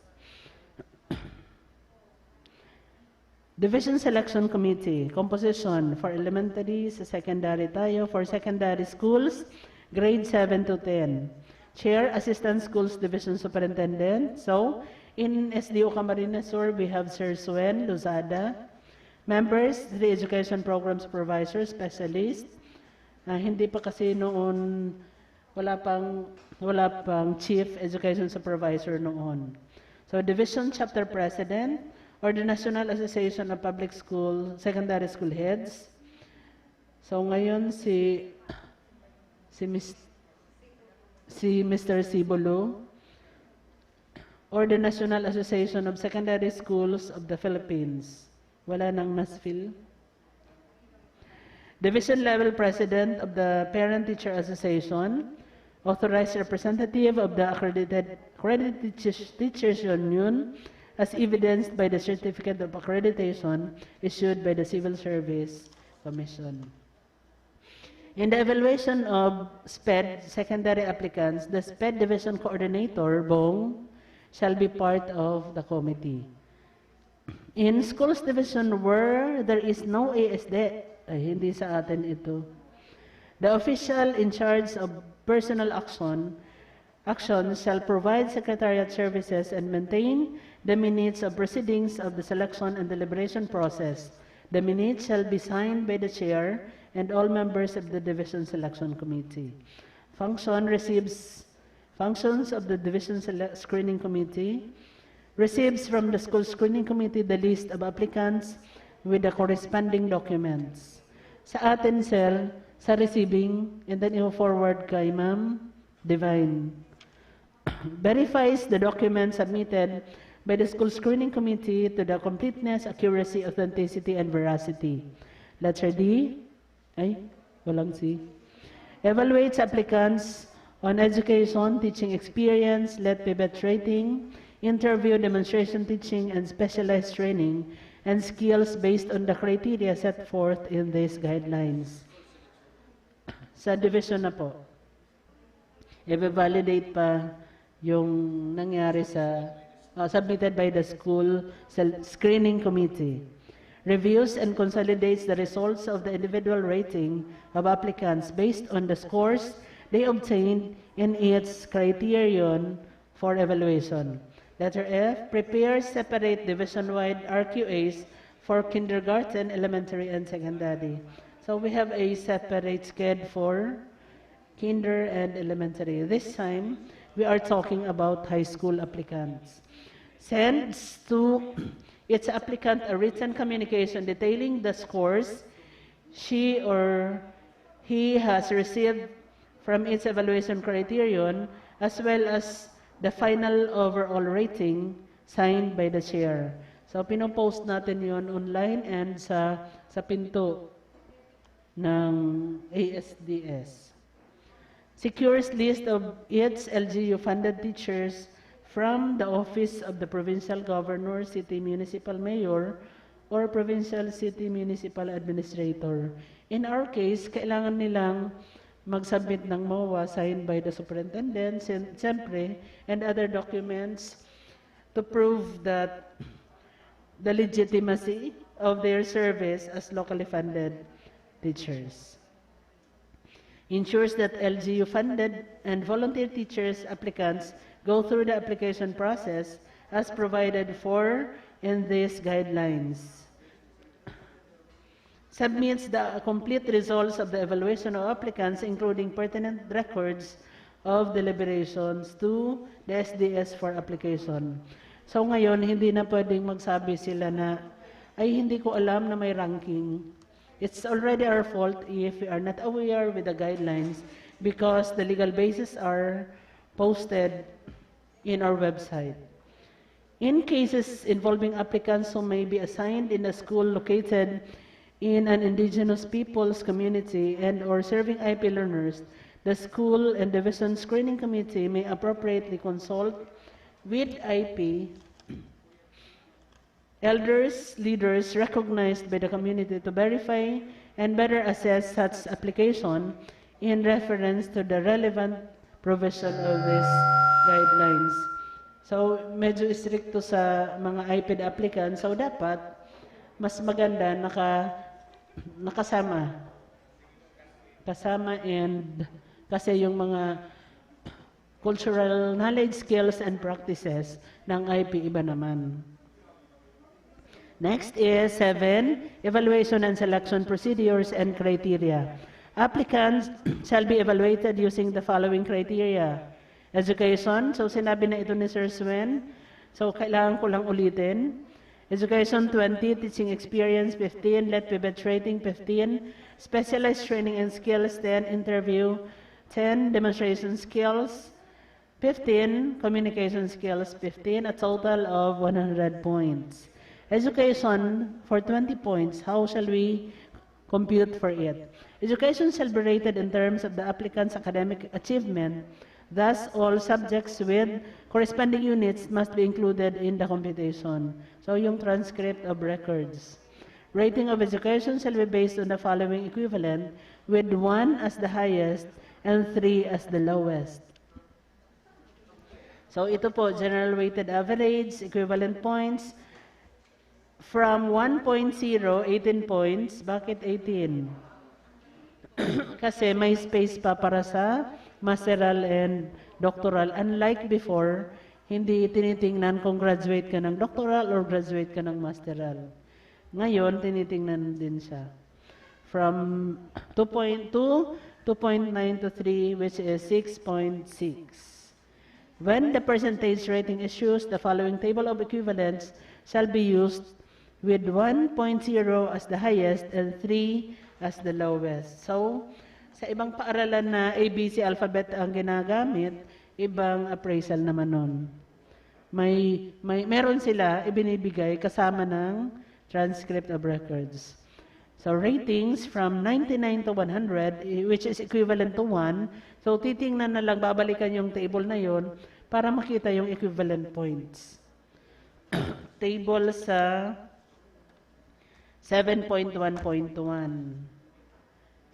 Division Selection Committee, composition for elementary sa secondary tayo, for secondary schools, grade 7 to 10. Chair, Assistant Schools Division Superintendent. So, in SDO Camarines Sur, we have Sir Suen Luzada. Members, 3 Education Program Supervisor, Specialist. Hindi pa kasi noon, wala pang Chief Education Supervisor noon. So, Division Chapter President, or the National Association of Public School, Secondary School Heads. So, ngayon si Mr. Sibolo, or the National Association of Secondary Schools of the Philippines. Wala nang NASFIL. Division Level President of the Parent Teacher Association, authorized representative of the Accredited Teachers Union, as evidenced by the Certificate of Accreditation issued by the Civil Service Commission. In the evaluation of SPED secondary applicants, the SPED Division Coordinator, BONG, shall be part of the committee. In Schools Division where there is no ASD, hindi sa atin ito, the official in charge of personal action shall provide secretariat services and maintain the minutes of proceedings of the selection and deliberation process. The minutes shall be signed by the chair and all members of the Division Selection Committee. Functions of the Division Screening Committee receives from the School Screening Committee the list of applicants with the corresponding documents. Sa atin, sir, sa receiving, and then i-forward kay Ma'am Divine. Verifies the documents submitted by the School Screening Committee to the completeness, accuracy, authenticity, and veracity. Letter D, walang C. Evaluates applicants On education, teaching experience, let pivot rating, interview, demonstration teaching, and specialized training, and skills based on the criteria set forth in these guidelines. Sa division na po, i-validate pa yung nangyari sa submitted by the school screening committee. Reviews and consolidates the results of the individual rating of applicants based on the scores they obtained in its criterion for evaluation. Letter F, prepares separate division-wide RQAs for kindergarten, elementary, and secondary. So we have a separate sched for kinder and elementary. This time, we are talking about high school applicants. Sends to its applicant a written communication detailing the scores she or he has received from its evaluation criterion, as well as the final overall rating signed by the chair. So, pinopost natin yon online and sa pinto ng ASDS. Secures list of its LGU-funded teachers from the Office of the Provincial Governor, City Municipal Mayor, or Provincial City Municipal Administrator. In our case, kailangan nilang mag-submit ng MOA signed by the superintendent, siyempre, and other documents to prove that the legitimacy of their service as locally funded teachers. Ensures that LGU-funded and volunteer teachers applicants go through the application process as provided for in these guidelines. Submits the complete results of the evaluation of applicants, including pertinent records of deliberations to the SDS for application. So ngayon, hindi na pwedeng magsabi sila na, ay hindi ko alam na may ranking. It's already our fault if we are not aware with the guidelines because the legal bases are posted in our website. In cases involving applicants who may be assigned in a school located in an indigenous people's community and or serving IP learners, the school and division screening committee may appropriately consult with IP elders, leaders recognized by the community to verify and better assess such application in reference to the relevant provision of these guidelines. So, medyo stricto sa mga IPED applicants. So, dapat mas maganda nakasama and kasi yung mga cultural knowledge, skills, and practices ng IP iba naman. Next is 7, evaluation and selection procedures and criteria. Applicants shall be evaluated using the following criteria. Education, so sinabi na ito ni Sir Swen, so kailangan ko lang ulitin. Education 20, teaching experience 15, let pivot rating 15, specialized training and skills 10, interview 10, demonstration skills 15, communication skills 15, a total of 100 points. Education for 20 points, how shall we compute for it? Education shall be rated in terms of the applicant's academic achievement. Thus, all subjects with corresponding units must be included in the computation. So, yung transcript of records. Rating of education shall be based on the following equivalent, with 1 as the highest and 3 as the lowest. So, ito po, general weighted average, equivalent points, from 1.0, 18 points. Bakit 18? Kasi may space pa para sa masteral and doctoral. Unlike before, hindi tinitingnan kung graduate ka ng doctoral or graduate ka ng masteral. Ngayon, tinitingnan din siya. From 2.2, 2.9 to 3, which is 6.6. When the percentage rating is used, the following table of equivalents shall be used with 1.0 as the highest and 3 as the lowest. So, sa ibang paaralan na ABC alphabet ang ginagamit, ibang appraisal naman nun. Meron sila ibinibigay kasama ng transcript of records. So ratings from 99 to 100, which is equivalent to 1. So titingnan na lang, babalikan yung table na yon para makita yung equivalent points. Table sa 7.1.1.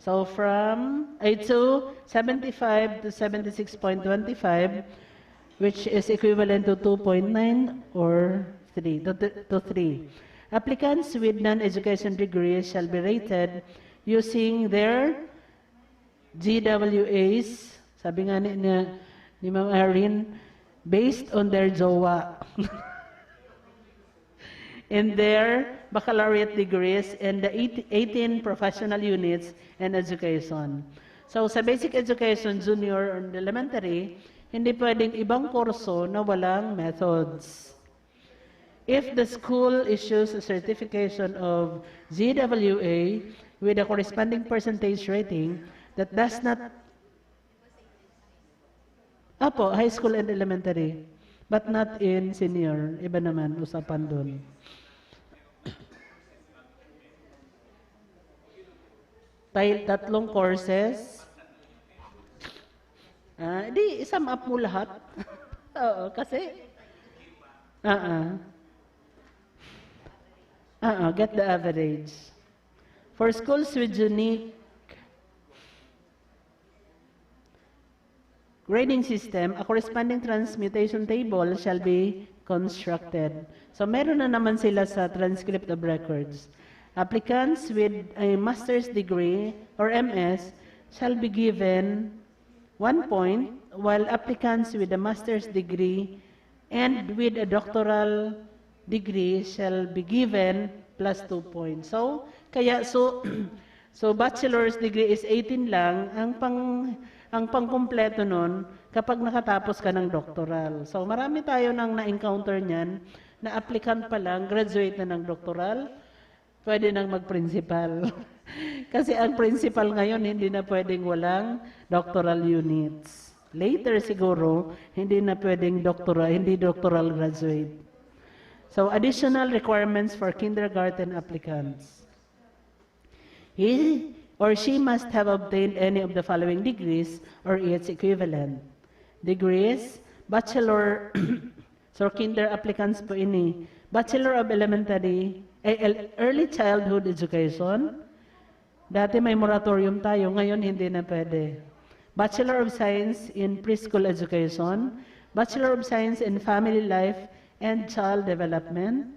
So from 75 to 76.25, which is equivalent to 2.9 or 3 to 3. Applicants with non-education degrees shall be rated using their GWAs, sabi nga ni Ma'am Erin, based on their JOWA. In their baccalaureate degrees and the 18 professional units and education. So sa basic education, junior or elementary, hindi pwedeng ibang kurso na walang methods. If the school issues a certification of GWA with a corresponding percentage rating that does not high school and elementary, but not in senior. Iba naman, usapan dun. Tatlong courses. Di, sum up mo lahat. Oo, kasi, get the average. For schools with unique grading system, a corresponding transmutation table shall be constructed. So meron na naman sila sa transcript of records. Applicants with a master's degree or MS shall be given 1 point, while applicants with a master's degree and with a doctoral degree shall be given plus 2 points. So bachelor's degree is 18 lang, ang pangkumpleto nun kapag nakatapos ka ng doctoral. So marami tayo nang na-encounter niyan na applicant pa lang, graduate na ng doctoral, pwede nang mag-principal. Kasi ang principal ngayon, hindi na pwedeng walang doctoral units. Later siguro, hindi na pwedeng hindi doctoral graduate. So additional requirements for kindergarten applicants. He or she must have obtained any of the following degrees or its equivalent. Degrees, bachelor, so kinder applicants po ini, Bachelor of Elementary, Early Childhood Education. Dati may moratorium tayo, ngayon hindi na pwede. Bachelor of Science in Preschool Education, Bachelor of Science in Family Life and Child Development,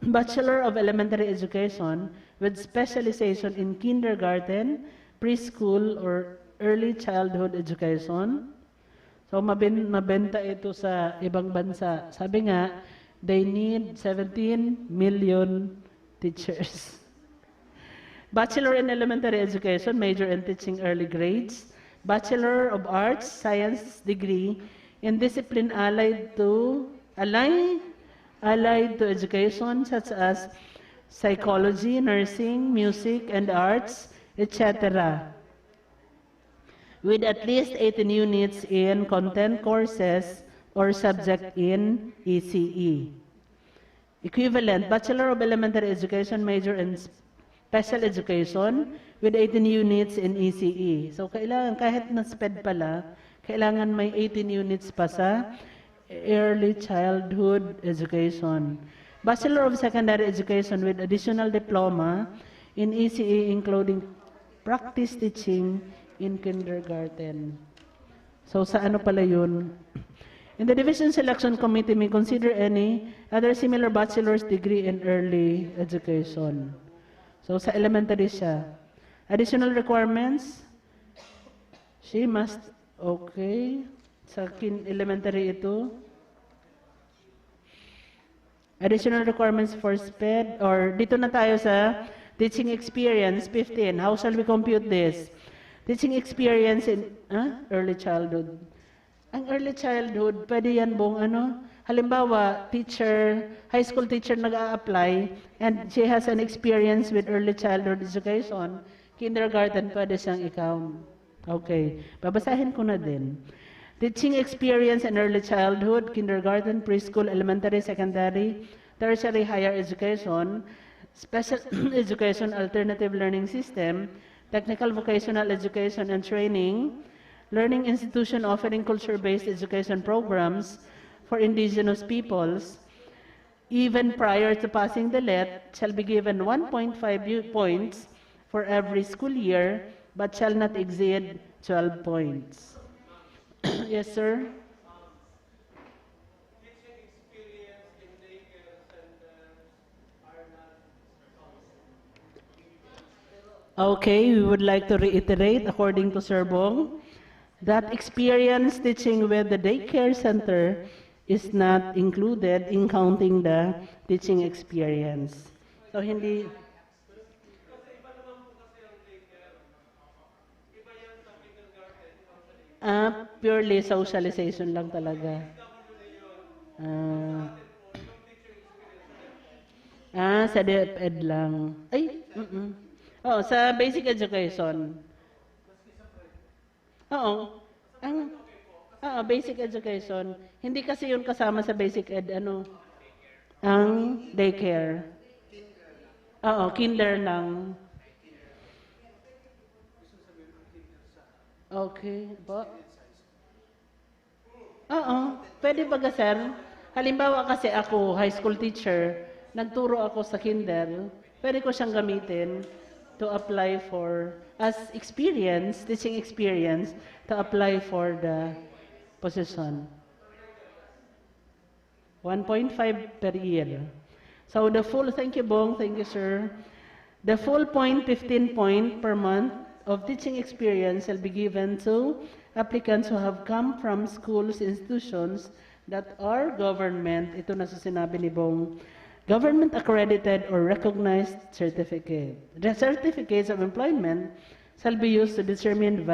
Bachelor of Elementary Education with specialization in kindergarten, preschool, or early childhood education. So mabenta ito sa ibang bansa. Sabi nga, they need 17 million teachers. Bachelor in Elementary Education, major in teaching early grades. Bachelor of Arts, Science degree in discipline allied to education such as psychology, nursing, music, and arts, etc. With at least 18 units in content courses or subject in ECE. Equivalent, Bachelor of Elementary Education, major in special education with 18 units in ECE. So kailangan, kahit na SPED pala, kailangan may 18 units pa sa early childhood education. Bachelor of Secondary Education with additional diploma in ECE including practice teaching in kindergarten. So sa ano pala yun? In the Division Selection Committee may consider any other similar bachelor's degree in early education. So sa elementary siya. Additional requirements, she must, okay, sa elementary ito. Additional requirements for SPED, or dito na tayo sa teaching experience, 15. How shall we compute this? Teaching experience in early childhood. Ang early childhood, pwede yan halimbawa, teacher, high school teacher nag-a-apply and she has an experience with early childhood education, kindergarten pwede siyang i-count. Okay, babasahin ko na din. Teaching experience in early childhood, kindergarten, preschool, elementary, secondary, tertiary higher education, special education alternative learning system, technical vocational education and training, learning institution offering culture-based education programs for indigenous peoples, even prior to passing the LET, shall be given 1.5 points for every school year, but shall not exceed 12 points. Yes, sir? Okay, we would like to reiterate, according to Sir Bong, that experience teaching with the daycare center is not included in counting the teaching experience. So, hindi... Purely socialization lang talaga. Sa DepEd lang. Ay, Oo, sa basic education. Oo. Basic education. Hindi kasi yun kasama sa basic ed, ang daycare. Oo, kinder lang. Okay, po. Oo, pwede ba ga, sir? Halimbawa kasi ako, high school teacher, nagturo ako sa kinder, pwede ko siyang gamitin to apply for, as experience, teaching experience, to apply for the position. 1.5 per year. So the full, thank you, Bong, thank you, sir. The full 15 point per month of teaching experience shall be given to applicants who have come from schools, institutions that are government, ito na sa sinabi ni Bong, government accredited or recognized certificate. The certificates of employment shall be used to determine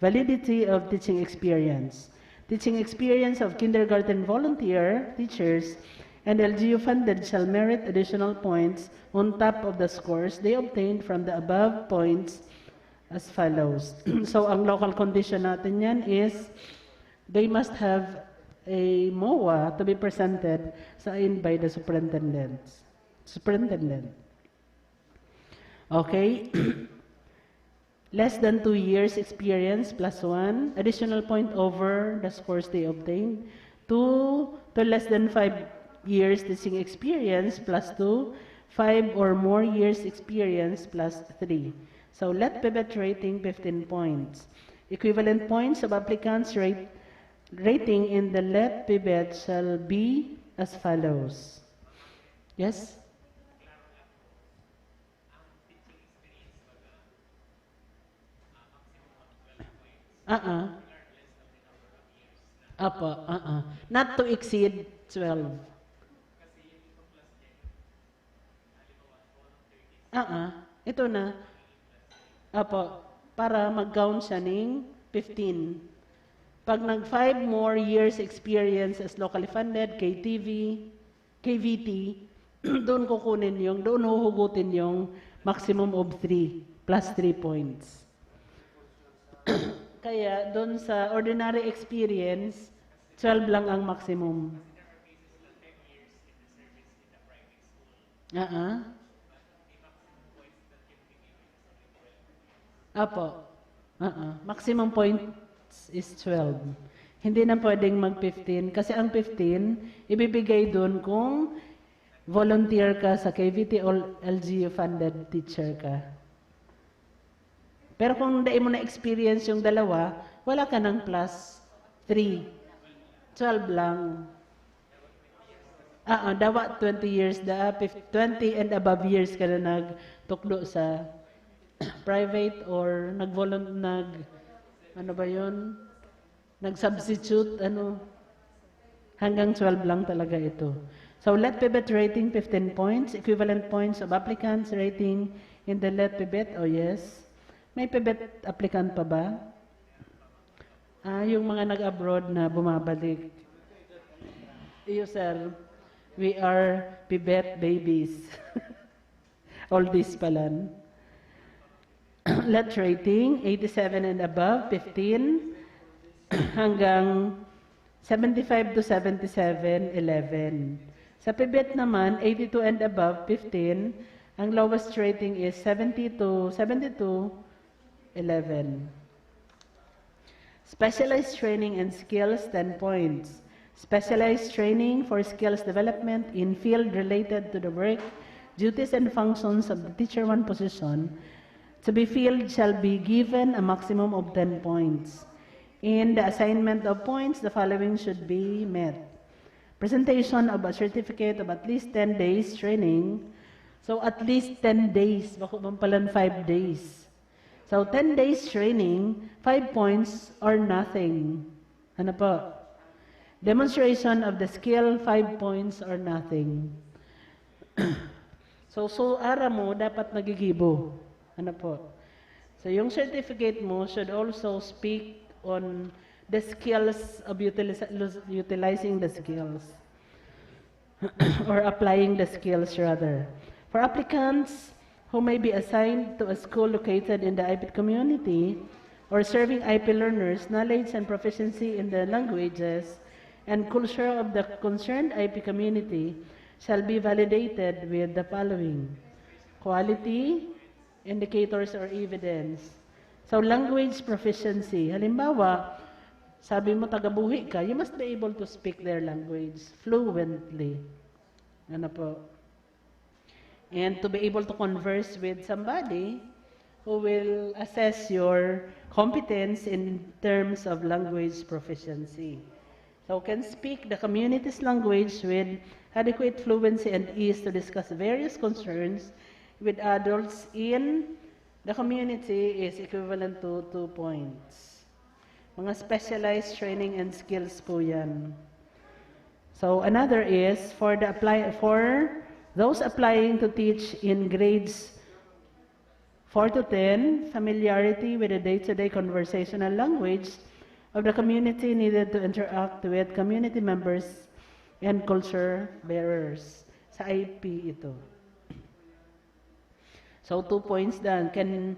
validity of teaching experience. Teaching experience of kindergarten volunteer teachers and LGU funded shall merit additional points on top of the scores they obtained from the above points as follows. So, ang local condition natin yan is they must have a MOA to be presented signed by the superintendent. Okay. Less than 2 years experience plus 1. Additional point over the scores they obtained. 2 to less than 5 years teaching experience plus 2. 5 or more years experience plus 3. So let pivot rating 15 points. Equivalent points of applicants rating in the let pivot shall be as follows. Yes? Apo, not to exceed 12. Ito na. Apo, para mag-count siya ng 15. Pag nag 5 more years experience as locally funded, KVT, doon huhugutin yung maximum of 3 plus 3 points. Kaya doon sa ordinary experience, 12 lang ang maximum. Apo. Maximum points is 12. Hindi na pwedeng mag-15 kasi ang 15 ibibigay doon kung volunteer ka sa KVT o LGU funded teacher ka. Pero kung hindi mo na-experience yung dalawa, wala ka ng plus 3. 12 lang. Dawa 20 years, 20 and above years ka na nagtukdo sa private or nag-substitute, hanggang 12 lang talaga ito. So, let pivot rating 15 points, equivalent points of applicants rating in the let pivot, yes. May pivot applicant pa ba? Yung mga nag-abroad na bumabalik. Iyo, sir, we are pivot babies. All this pala. Let rating, 87 and above, 15, hanggang 75 to 77, 11. Sa pivot naman, 82 and above, 15, Ang lowest rating is 72, 11. Specialized training and skills, 10 points. Specialized training for skills development in field related to the work, duties, and functions of the Teacher 1 position to be filled shall be given a maximum of 10 points. In the assignment of points, the following should be met. Presentation of a certificate of at least 10 days training. So at least 10 days, bako man palan 5 days. So 10 days training, 5 points or nothing. Ano po? Demonstration of the skill, 5 points or nothing. So ara mo, dapat nagigibo. Ano po? So yung certificate mo should also speak on the skills of utilizing the skills. Or applying the skills rather. For applicants who may be assigned to a school located in the IPIT community or serving IP learners, knowledge and proficiency in the languages and culture of the concerned IP community shall be validated with the following: quality, indicators or evidence. So language proficiency. Halimbawa, sabi mo taga-buhi ka, you must be able to speak their language fluently. Ano po? And to be able to converse with somebody who will assess your competence in terms of language proficiency. So can speak the community's language with adequate fluency and ease to discuss various concerns with adults in the community is equivalent to 2 points. Mga specialized training and skills po yan. So another is for those applying to teach in grades 4 to 10, familiarity with the day-to-day conversational language of the community needed to interact with community members and culture bearers. Sa IP ito. So 2 points done. Can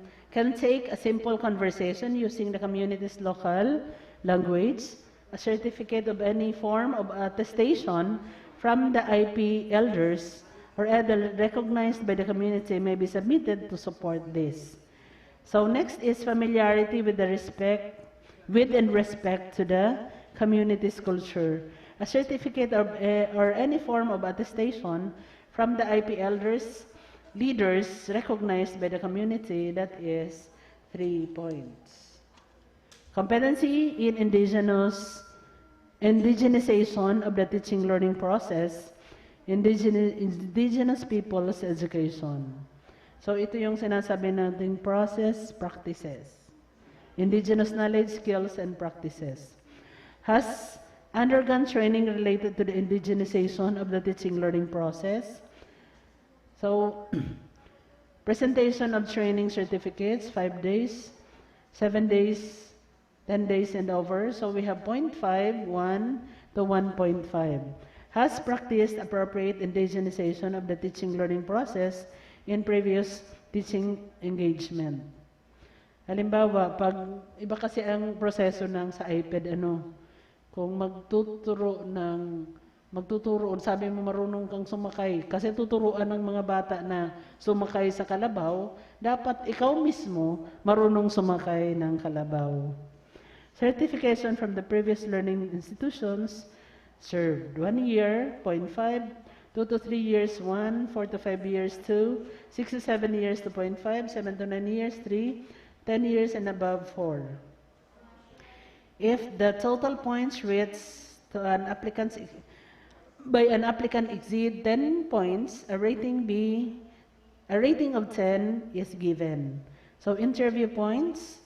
take a simple conversation using the community's local language. A certificate of any form of attestation from the IP elders or elder recognized by the community may be submitted to support this. So next is familiarity with and respect to the community's culture. A certificate or any form of attestation from the IP elders, leaders recognized by the community, that is 3 points. Competency in indigenization of the teaching learning process, indigenous people's education. So ito yung sinasabi nating process, practices. Indigenous knowledge, skills, and practices. Has undergone training related to the indigenization of the teaching learning process. So presentation of training certificates, 5 days, 7 days, 10 days and over. So we have 0.5, 1 to 1.5. Has practiced appropriate indigenization of the teaching learning process in previous teaching engagement. Halimbawa, pag iba kasi ang proseso ng sa iPad, kung magtuturo, sabi mo marunong kang sumakay, kasi tuturuan ng mga bata na sumakay sa kalabaw, dapat ikaw mismo marunong sumakay ng kalabaw. Certification from the previous learning institutions served 1 year, 0.5, 2 to 3 years, 1, 4 to 5 years, 2, 6 to 7 years, 2.5, 7 to 9 years, 3, 10 years and above, 4. If the total points reached to by an applicant exceed 10 points, a rating of 10 is given. So interview points.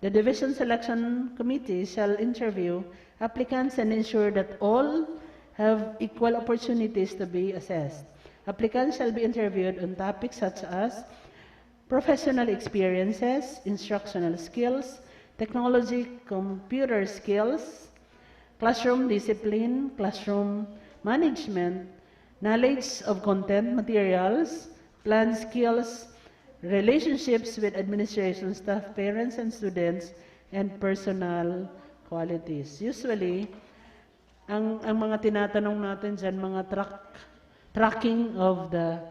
The Division Selection Committee shall interview applicants and ensure that all have equal opportunities to be assessed. Applicants shall be interviewed on topics such as professional experiences, instructional skills, technology, computer skills, classroom discipline, classroom management, knowledge of content materials, plan skills, relationships with administration staff, parents and students, and personal qualities. Usually, ang mga tinatanong natin dyan, mga tracking of the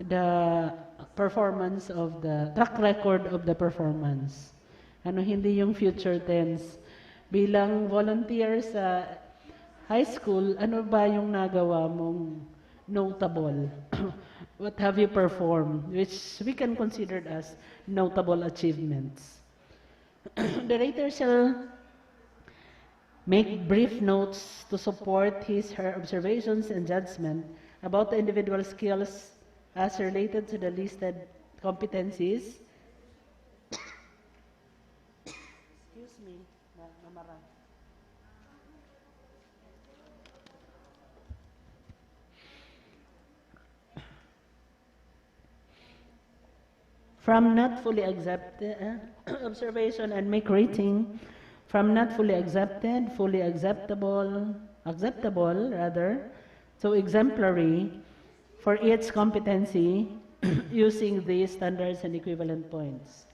the performance of the track record of the performance. Ano, hindi yung future tense. Bilang volunteer sa high school, ano ba yung nagawa mong notable? What have you performed, which we can consider as notable achievements? The writer shall make brief notes to support her observations and judgment about the individual skills as related to the listed competencies. Excuse me, Mamara. From not fully accepted observation and make rating from not fully accepted, fully acceptable rather, to exemplary for each competency using these standards and equivalent points.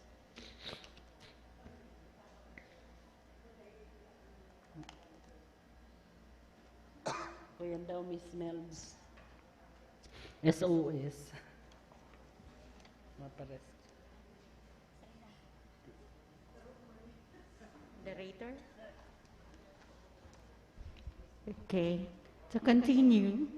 O yan daw, Miss Melbs. SOS. Mapares. Moderator? Okay. To continue,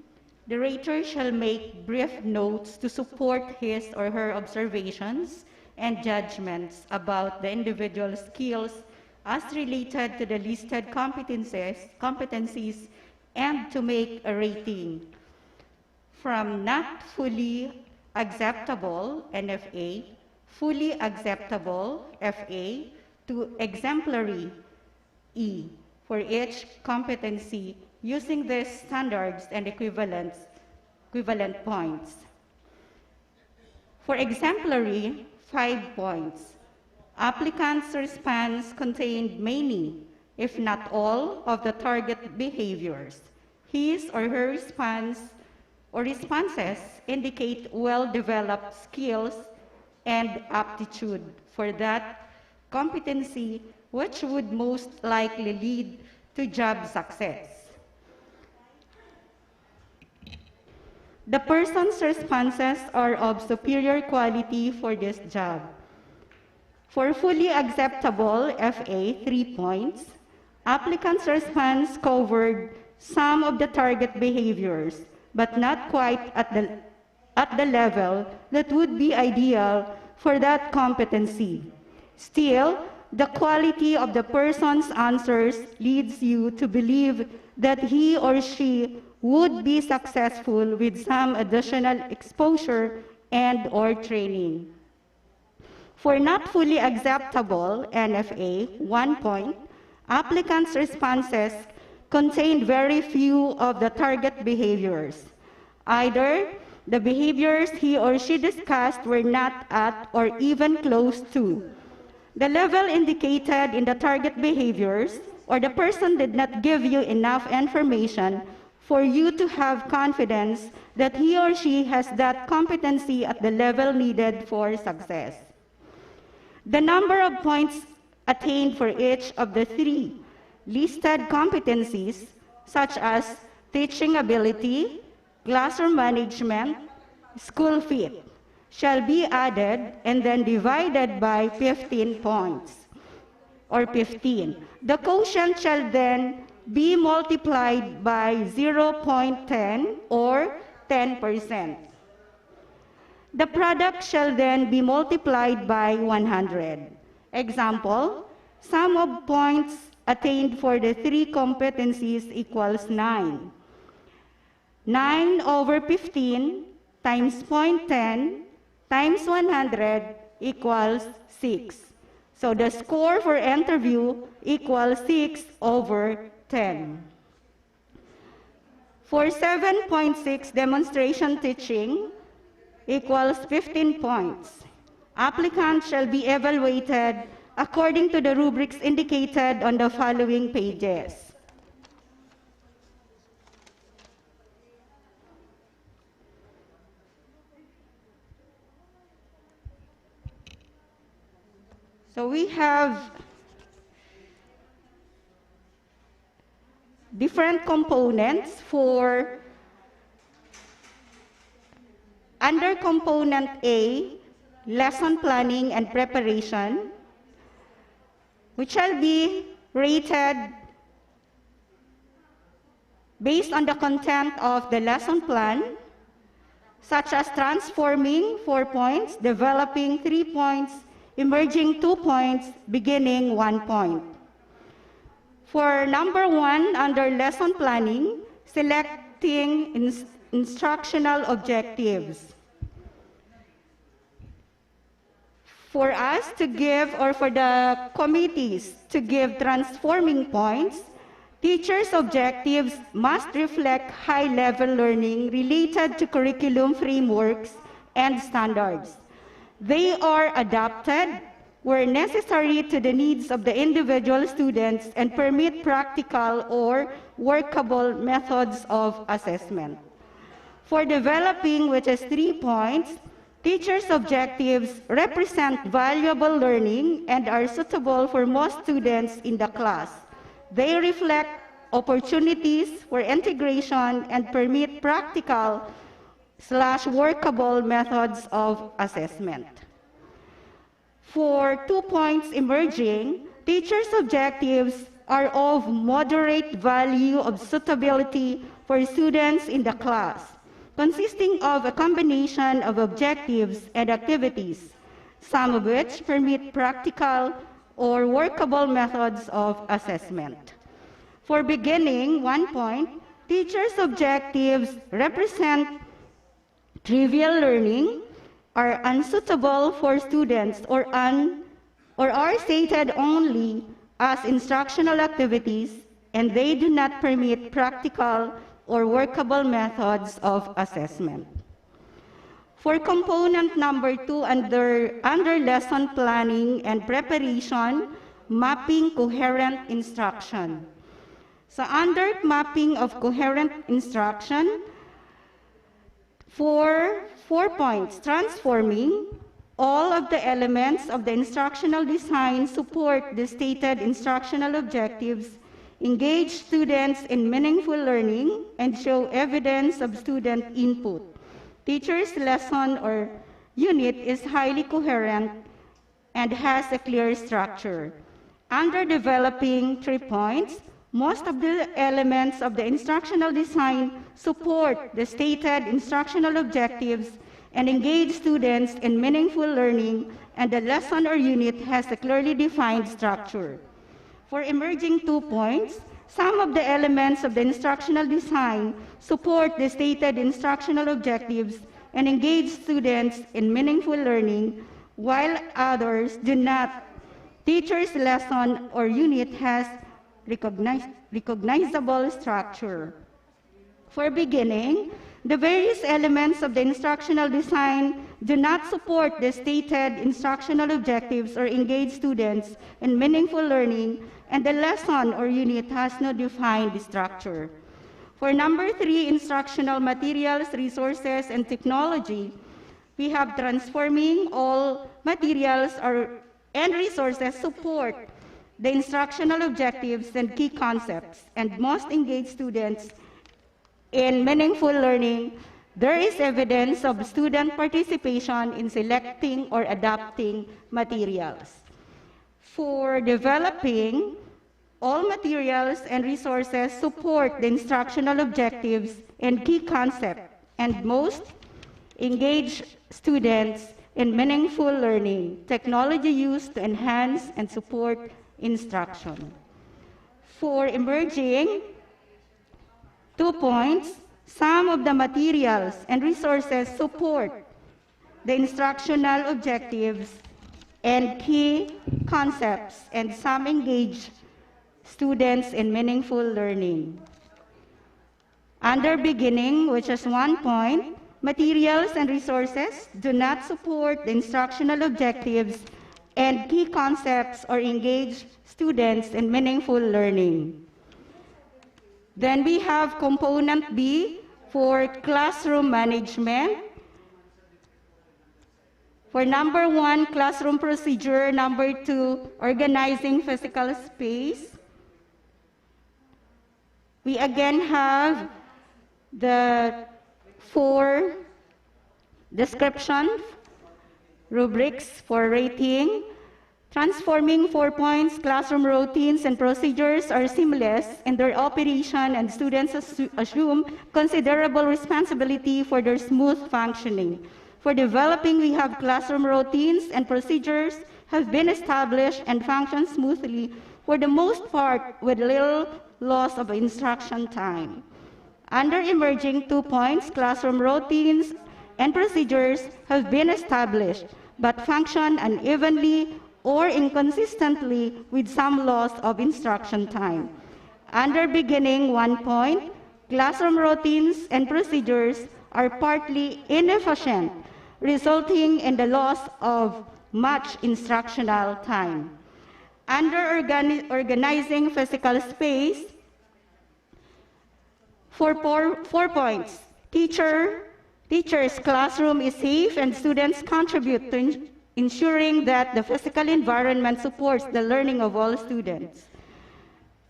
the orator shall make brief notes to support his or her observations and judgments about the individual skills as related to the listed competencies and to make a rating from not fully acceptable, NFA, fully acceptable, FA, to exemplary, E, for each competency using these standards and equivalent points. For exemplary, 5 points. Applicant's response contained many, if not all, of the target behaviors. His or her response or responses indicate well-developed skills and aptitude for that competency, which would most likely lead to job success. The person's responses are of superior quality for this job. For fully acceptable FA, 3 points, applicant's response covered some of the target behaviors, but not quite at the level that would be ideal for that competency. Still, the quality of the person's answers leads you to believe that he or she would be successful with some additional exposure and or training. For not fully acceptable NFA, 1 point, applicants' responses contained very few of the target behaviors. Either the behaviors he or she discussed were not at or even close to the level indicated in the target behaviors, or the person did not give you enough information for you to have confidence that he or she has that competency at the level needed for success. The number of points attained for each of the 3 listed competencies, such as teaching ability, classroom management, school fit, shall be added and then divided by 15 points, or 15. The quotient shall then be multiplied by 0.10 or 10%. The product shall then be multiplied by 100. Example, sum of points attained for the 3 competencies equals 9. 9 over 15 times 0.10 times 100 equals 6. So the score for interview equals 6 over 10. For 7.6 demonstration teaching equals 15 points. Applicants shall be evaluated according to the rubrics indicated on the following pages. So we have different components for under component A, lesson planning and preparation, which shall be rated based on the content of the lesson plan, such as transforming 4 points, developing 3 points, emerging 2 points, beginning 1 point. For number 1, under lesson planning, selecting instructional objectives. For us to give, or for the committees to give transforming points, teachers' objectives must reflect high-level learning related to curriculum frameworks and standards. They are adapted where necessary to the needs of the individual students and permit practical or workable methods of assessment. For developing, which is 3 points, teachers' objectives represent valuable learning and are suitable for most students in the class. They reflect opportunities for integration and permit practical/workable methods of assessment. For 2 points emerging, teachers' objectives are of moderate value of suitability for students in the class, consisting of a combination of objectives and activities, some of which permit practical or workable methods of assessment. For beginning, 1 point, teachers' objectives represent trivial learning, are unsuitable for students, or are stated only as instructional activities, and they do not permit practical or workable methods of assessment. For component number 2, under lesson planning and preparation, mapping coherent instruction. So under mapping of coherent instruction, for 4 points, transforming, all of the elements of the instructional design support the stated instructional objectives, engage students in meaningful learning, and show evidence of student input. Teacher's lesson or unit is highly coherent and has a clear structure. Under developing, 3 points, most of the elements of the instructional design support the stated instructional objectives and engage students in meaningful learning, and the lesson or unit has a clearly defined structure. For emerging 2 points, some of the elements of the instructional design support the stated instructional objectives and engage students in meaningful learning, while others do not. Teacher's lesson or unit has recognizable structure. For beginning, the various elements of the instructional design do not support the stated instructional objectives or engage students in meaningful learning, and the lesson or unit has no defined structure. For number 3, instructional materials, resources, and technology, we have transforming. All materials and resources support the instructional objectives and key concepts, and most engage students in meaningful learning. There is evidence of student participation in selecting or adapting materials. For developing, all materials and resources support the instructional objectives and key concepts, and most engage students in meaningful learning. Technology used to enhance and support instruction. For emerging, 2 points, some of the materials and resources support the instructional objectives and key concepts, and some engage students in meaningful learning. Under beginning, which is 1 point, materials and resources do not support the instructional objectives and key concepts or engage students in meaningful learning. Then we have component B for classroom management. For number 1, classroom procedure. Number 2, organizing physical space. We again have the 4 description, rubrics for rating, transforming 4 points, classroom routines and procedures are seamless in their operation and students assume considerable responsibility for their smooth functioning. For developing, we have classroom routines and procedures have been established and function smoothly for the most part with little loss of instruction time. Under emerging 2 points, classroom routines and procedures have been established but function unevenly or inconsistently with some loss of instruction time. Under beginning 1 point, classroom routines and procedures are partly inefficient, resulting in the loss of much instructional time. Under organizing physical space, 4 points, teacher's classroom is safe and students contribute to ensuring that the physical environment supports the learning of all students.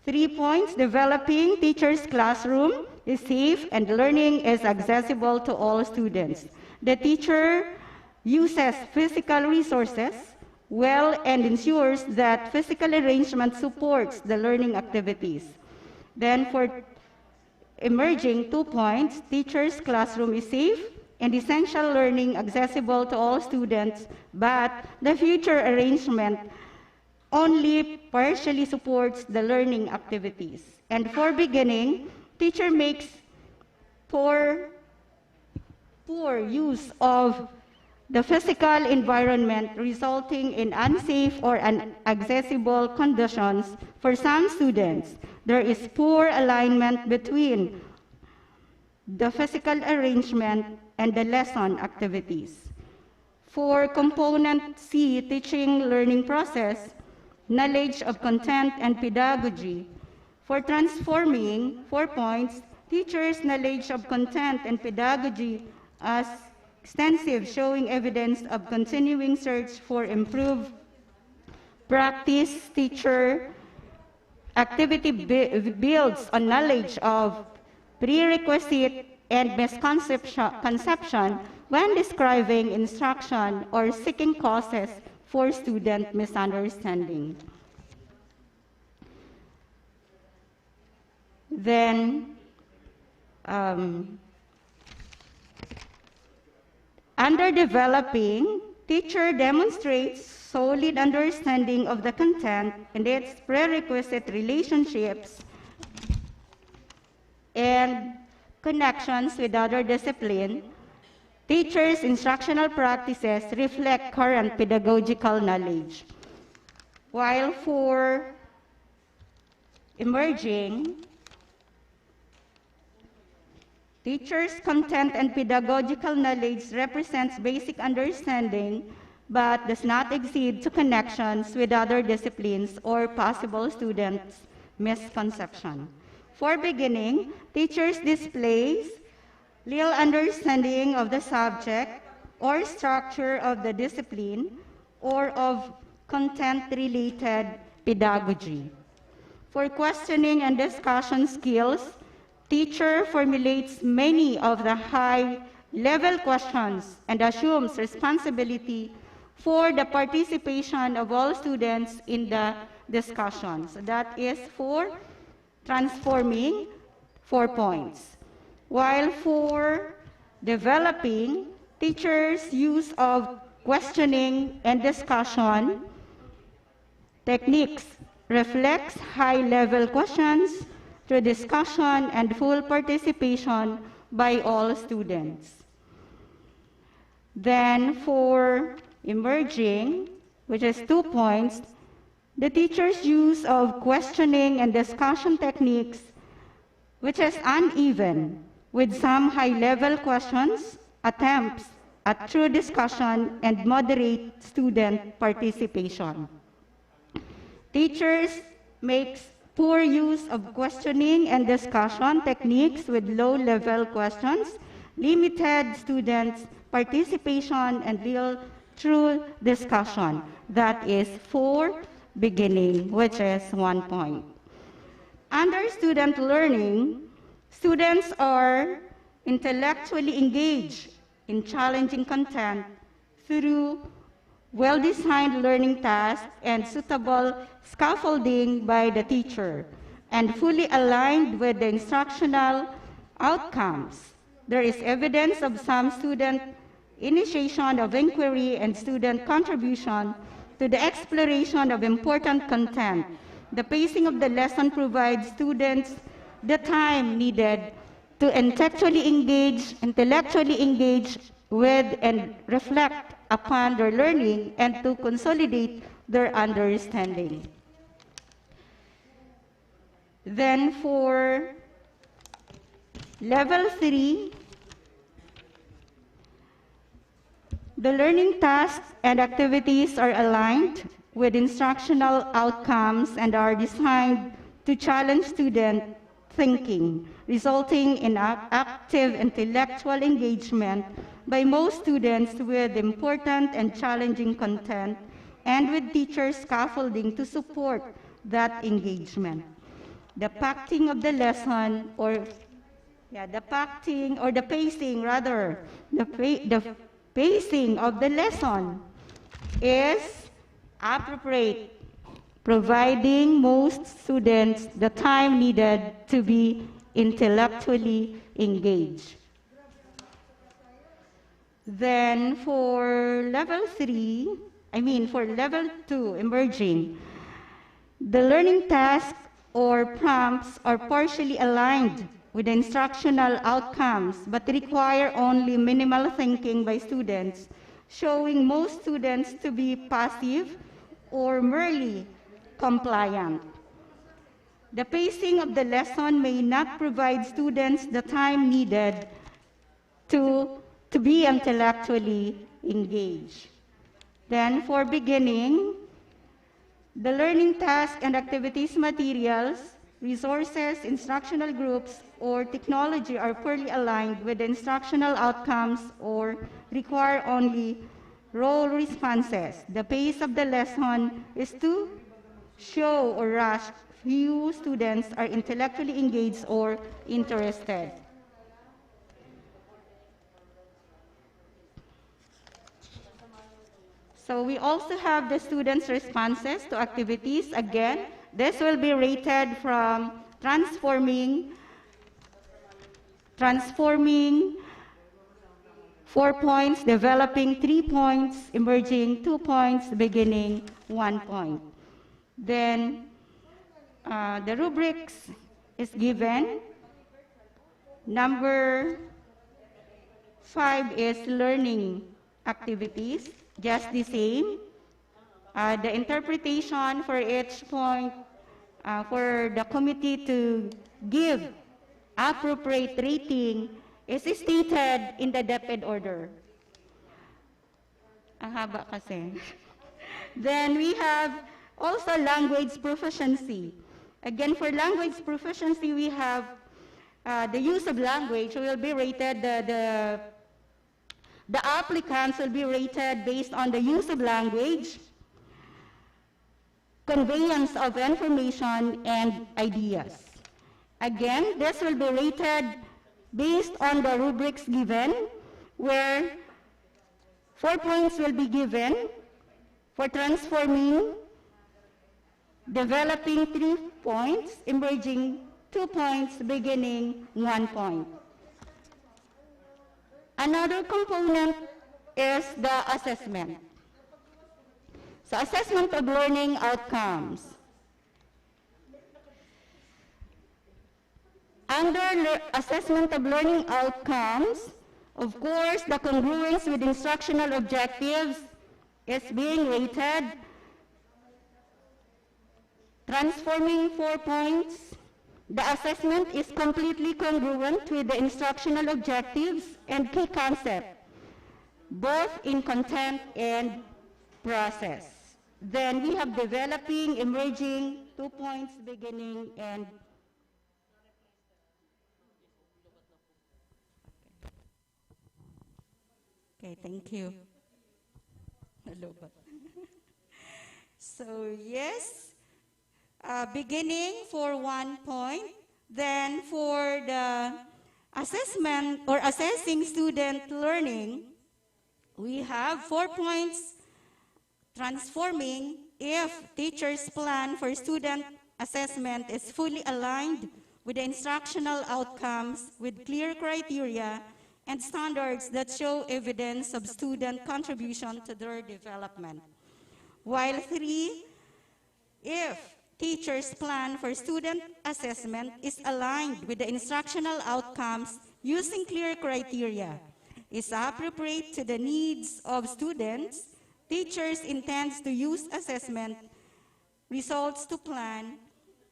3 points, developing teacher's classroom is safe and learning is accessible to all students. The teacher uses physical resources well and ensures that physical arrangement supports the learning activities. Then for emerging 2 points, teacher's classroom is safe and essential learning accessible to all students, but the future arrangement only partially supports the learning activities. And for beginning, teacher makes poor use of the physical environment, resulting in unsafe or inaccessible conditions for some students. There is poor alignment between the physical arrangement and the lesson activities. For component C, teaching learning process, knowledge of content and pedagogy. For transforming 4 points, teachers' knowledge of content and pedagogy as extensive, showing evidence of continuing search for improved practice. Teacher activity builds on knowledge of prerequisite and misconception when describing instruction or seeking causes for student misunderstanding. Then, under developing, teacher demonstrates solid understanding of the content and its prerequisite relationships and connections with other disciplines. Teachers' instructional practices reflect current pedagogical knowledge. While for emerging, teachers' content and pedagogical knowledge represents basic understanding but does not exceed to connections with other disciplines or possible students' misconception. For beginning, teachers displays little understanding of the subject or structure of the discipline or of content-related pedagogy. For questioning and discussion skills, teacher formulates many of the high-level questions and assumes responsibility for the participation of all students in the discussion. So that is for transforming 4 points. While for developing, teachers' use of questioning and discussion techniques reflects high-level questions through discussion and full participation by all students. Then for emerging, which is 2 points, the teacher's use of questioning and discussion techniques, which is uneven, with some high-level questions, attempts at true discussion, and moderate student participation. Teachers makes poor use of questioning and discussion techniques with low-level questions, limited students' participation, and little true discussion. That is for beginning, which is 1 point. Under student learning, students are intellectually engaged in challenging content through well-designed learning tasks and suitable scaffolding by the teacher, and fully aligned with the instructional outcomes. There is evidence of some student initiation of inquiry and student contribution to the exploration of important content. The pacing of the lesson provides students the time needed to intellectually engage with and reflect upon their learning and to consolidate their understanding. Then for level 3, the learning tasks and activities are aligned with instructional outcomes and are designed to challenge student thinking, resulting in active intellectual engagement by most students with important and challenging content, and with teacher scaffolding to support that engagement. The pacing of the lesson, or the pacing of the lesson is appropriate, providing most students the time needed to be intellectually engaged. Then for level 2, emerging, the learning tasks or prompts are partially aligned with the instructional outcomes, but require only minimal thinking by students, showing most students to be passive or merely compliant. The pacing of the lesson may not provide students the time needed to be intellectually engaged. Then for beginning, the learning task and activities materials, resources, instructional groups, or technology are poorly aligned with the instructional outcomes or require only role responses. The pace of the lesson is to show or rush few students are intellectually engaged or interested. So we also have the students' responses to activities. Again, this will be rated from transforming 4 points, developing 3 points, emerging 2 points, beginning 1 point. Then the rubrics is given. Number 5 is learning activities, just the same. The interpretation for each point for the committee to give appropriate rating is stated in the DepEd order. Ang haba kasi. Then we have also language proficiency. Again, for language proficiency, we have the use of language will be rated, the applicants will be rated based on the use of language, conveyance of information, and ideas. Again, this will be rated based on the rubrics given, where 4 points will be given for transforming, developing 3 points, emerging 2 points, beginning 1 point. Another component is the assessment. So assessment of learning outcomes. Under assessment of learning outcomes, of course, the congruence with instructional objectives is being rated. Transforming 4 points, the assessment is completely congruent with the instructional objectives and key concept, both in content and process. Then we have developing, emerging, 2 points, beginning, and okay, thank you. Hello. So yes, beginning for 1 point, then for the Assessment or assessing student learning, we have 4 points. Transforming, if teachers' plan for student assessment is fully aligned with the instructional outcomes with clear criteria and standards that show evidence of student contribution to their development. While 3, if teachers' plan for student assessment is aligned with the instructional outcomes using clear criteria, is appropriate to the needs of students, teachers intends to use assessment results to plan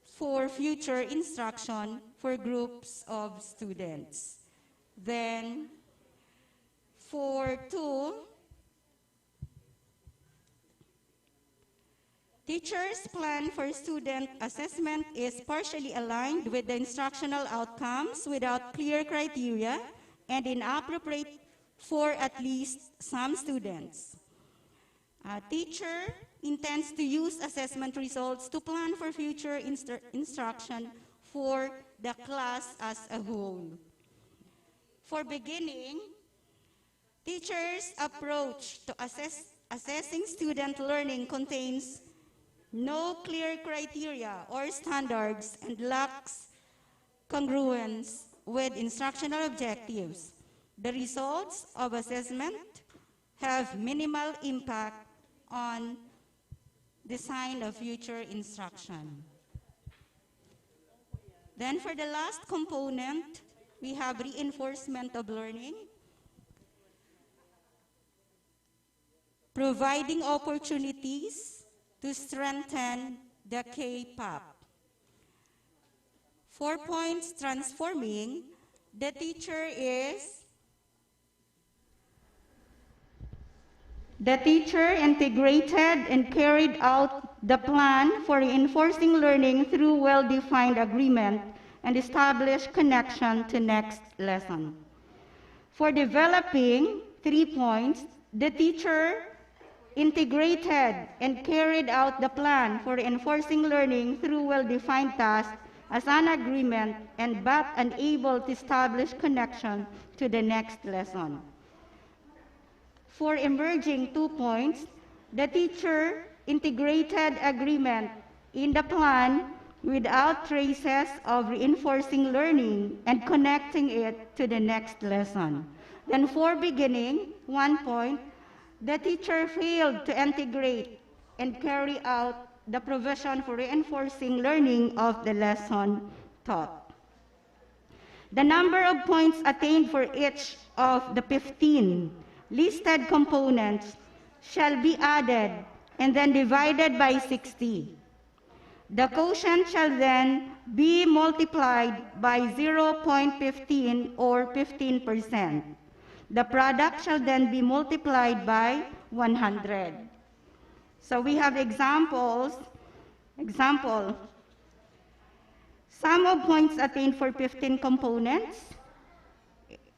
for future instruction for groups of students. Then, for 2, teachers' plan for student assessment is partially aligned with the instructional outcomes without clear criteria and inappropriate for at least some students. A teacher intends to use assessment results to plan for future instruction for the class as a whole. For beginning, teachers' approach to assessing student learning contains no clear criteria or standards and lacks congruence with instructional objectives. The results of assessment have minimal impact on design of future instruction. Then for the last component, we have reinforcement of learning, providing opportunities to strengthen the K-POP. 4 points transforming, the teacher is The teacher integrated and carried out the plan for reinforcing learning through well-defined agreement and established connection to next lesson. For developing, 3 points, the teacher integrated and carried out the plan for reinforcing learning through well-defined tasks as an agreement and but unable to establish connection to the next lesson. For emerging, 2 points, the teacher integrated agreement in the plan without traces of reinforcing learning and connecting it to the next lesson. Then for beginning, 1 point, the teacher failed to integrate and carry out the provision for reinforcing learning of the lesson taught. The number of points attained for each of the 15 listed components shall be added and then divided by 60. The quotient shall then be multiplied by 0.15 or 15%. The product shall then be multiplied by 100. So we have examples. Example, sum of points attained for 15 components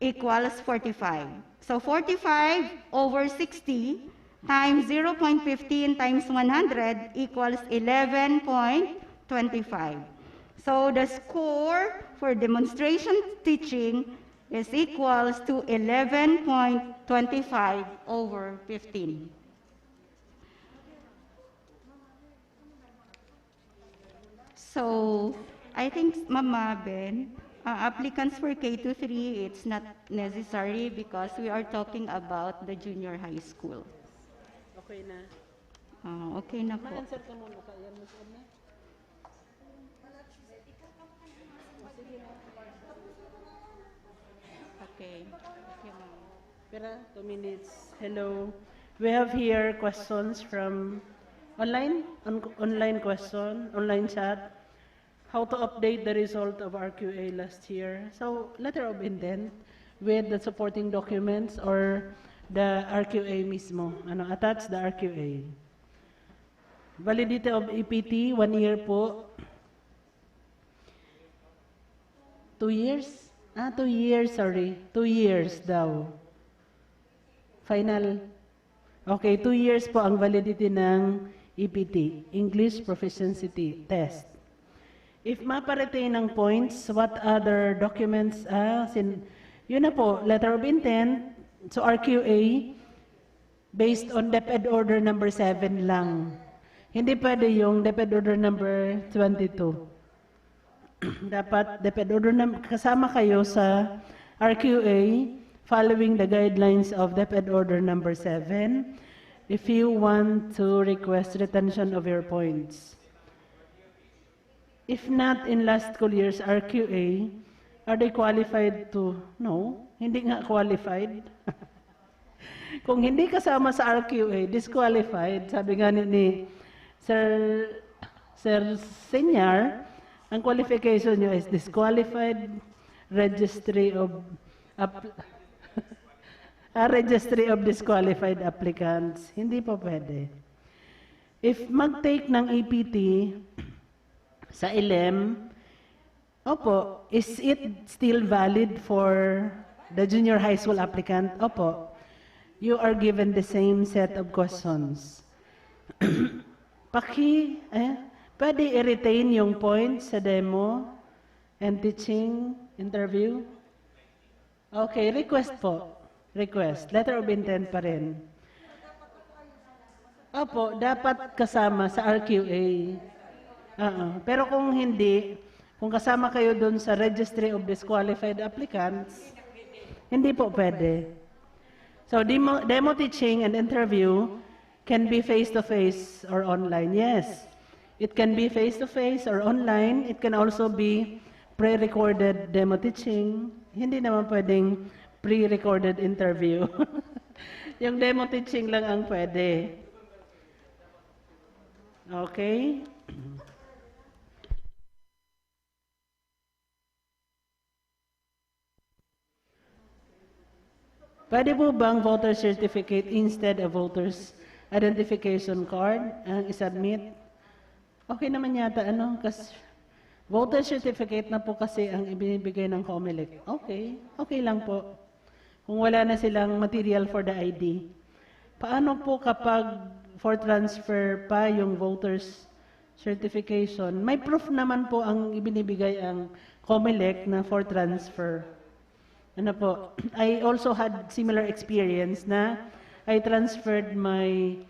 equals 45. So 45 over 60 times 0.15 times 100 equals 11.25. So the score for demonstration teaching is equals to 11.25 over 15. So I think, Mama Ben, applicants for K-3, it's not necessary because we are talking about the junior high school. Okay na. Okay na po. Ma-answer ka muna ka yan, Ms. Edna. Okay. Okay, ma'am. Pera, 2 minutes. Hello. We have here questions from online question, online chat. How to update the result of RQA last year. So, letter of intent with the supporting documents or the RQA mismo. Attach the RQA. Validity of EPT, 1 year po. 2 years? 2 years, sorry. 2 years daw. Final. Okay, 2 years po ang validity ng EPT, English Proficiency Test. If mapa-retain ng points, what other documents, yun na po, letter of intent, so RQA, based on DepEd Order number 7 lang. Hindi pwede yung DepEd Order number 22. Dapat DepEd Order kasama kayo sa RQA following the guidelines of DepEd Order number 7 if you want to request retention of your points. If not in last school year's RQA, are they qualified to? No, hindi nga qualified. Kung hindi kasama sa RQA, disqualified, sabi nga ni Sir Senior, ang qualification nyo is disqualified registry of registry of disqualified applicants. Hindi po pwede. If mag-take ng APT sa ILEM, opo, is it still valid for the junior high school applicant? Opo. You are given the same set of questions. Pwede i-retain yung points sa demo and teaching interview? Okay, request po. Request. Letter of intent pa rin. Opo, dapat kasama sa RQA. Pero kung hindi, kung kasama kayo doon sa Registry of Disqualified Applicants, hindi po pwede. So, demo teaching and interview can be face-to-face or online. Yes, it can be face-to-face or online. It can also be pre-recorded demo teaching. Hindi naman pwedeng pre-recorded interview. Yung demo teaching lang ang pwede. Okay? Pwede po bang voter certificate instead of voter's identification card ang isubmit? Okay naman yata, kasi voter certificate na po kasi ang ibinibigay ng COMELEC. Okay lang po. Kung wala na silang material for the ID. Paano po kapag for transfer pa yung voter's certification? May proof naman po ang ibinibigay ang COMELEC na for transfer. I also had similar experience na I transferred my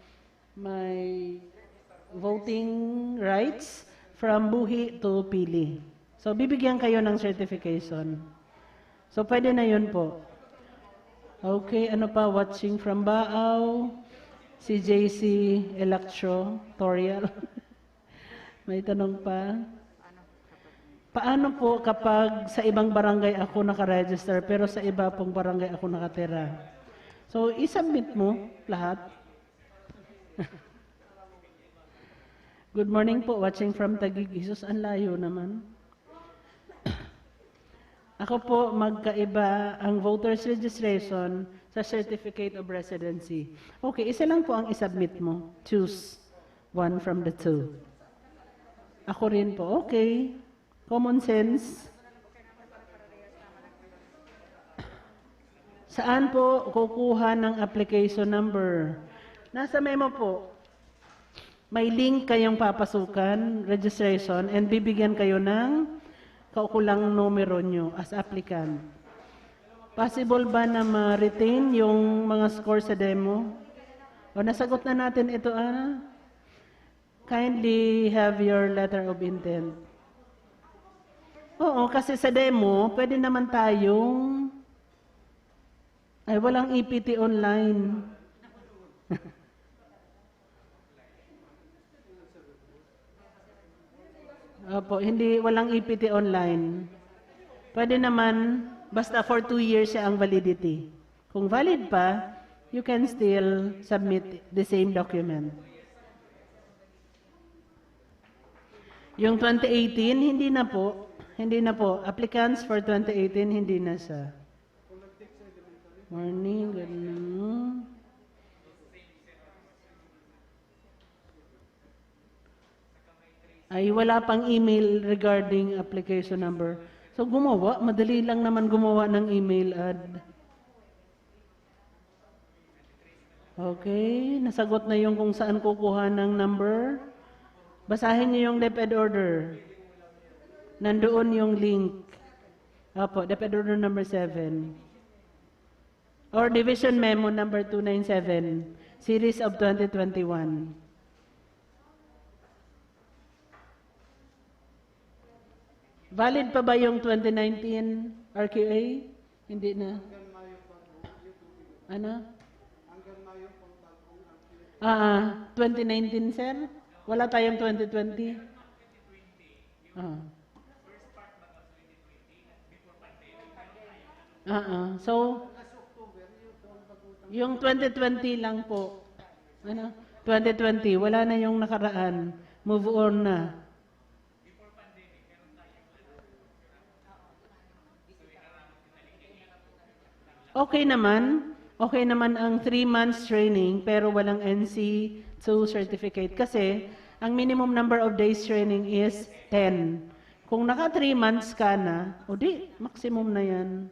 voting rights from Buhi to Pili. So, bibigyan kayo ng certification. So, pwede na yun po. Okay, watching from Baaw, si JC Electoral. May tanong pa. Paano po kapag sa ibang barangay ako nakaregister pero sa iba pong barangay ako nakatira? So, isubmit mo lahat. Good morning po, watching from Taguig. Jesus, ang layo naman. Ako po, magkaiba ang voter's registration sa certificate of residency. Okay, isa lang po ang isubmit mo. Choose one from the two. Ako rin po, okay. Common sense. Saan po kukuha ng application number? Nasa memo po. May link kayong papasukan, registration, and bibigyan kayo ng kaukulang numero nyo as applicant. Possible ba na ma-retain yung mga score sa demo? O nasagot na natin ito, Kindly have your letter of intent. Oo, kasi sa demo, pwede naman tayong walang EPT online. Opo, walang EPT online. Pwede naman, basta for 2 years siya ang validity. Kung valid pa, you can still submit the same document. Yung 2018, hindi na po. Applicants for 2018, hindi na siya. Morning, good morning. Wala pang email regarding application number. So madali lang naman gumawa ng email ad. Okay, nasagot na yung kung saan kukuha ng number. Basahin niyo yung DepEd order. Nandoon yung link. Opo, DepEd Order number 7. Or Division Memo number 297, Series of 2021. Valid pa ba yung 2019 RQA? Hindi na. Ano? 2019, sir? Wala tayong 2020? So, yung 2020 lang po. Ano? 2020, wala na yung nakaraan. Move on na. Okay naman. Okay naman ang 3 months training pero walang NC2 certificate kasi ang minimum number of days training is 10. Kung naka 3 months ka na, o di, maximum na yan.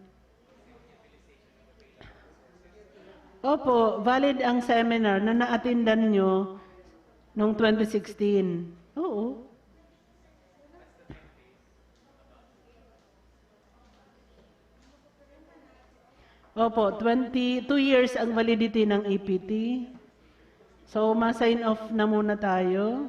Opo, valid ang seminar na na-attendan nyo noong 2016. Oo. Opo, 2 years ang validity ng APT. So, ma-sign off na muna tayo.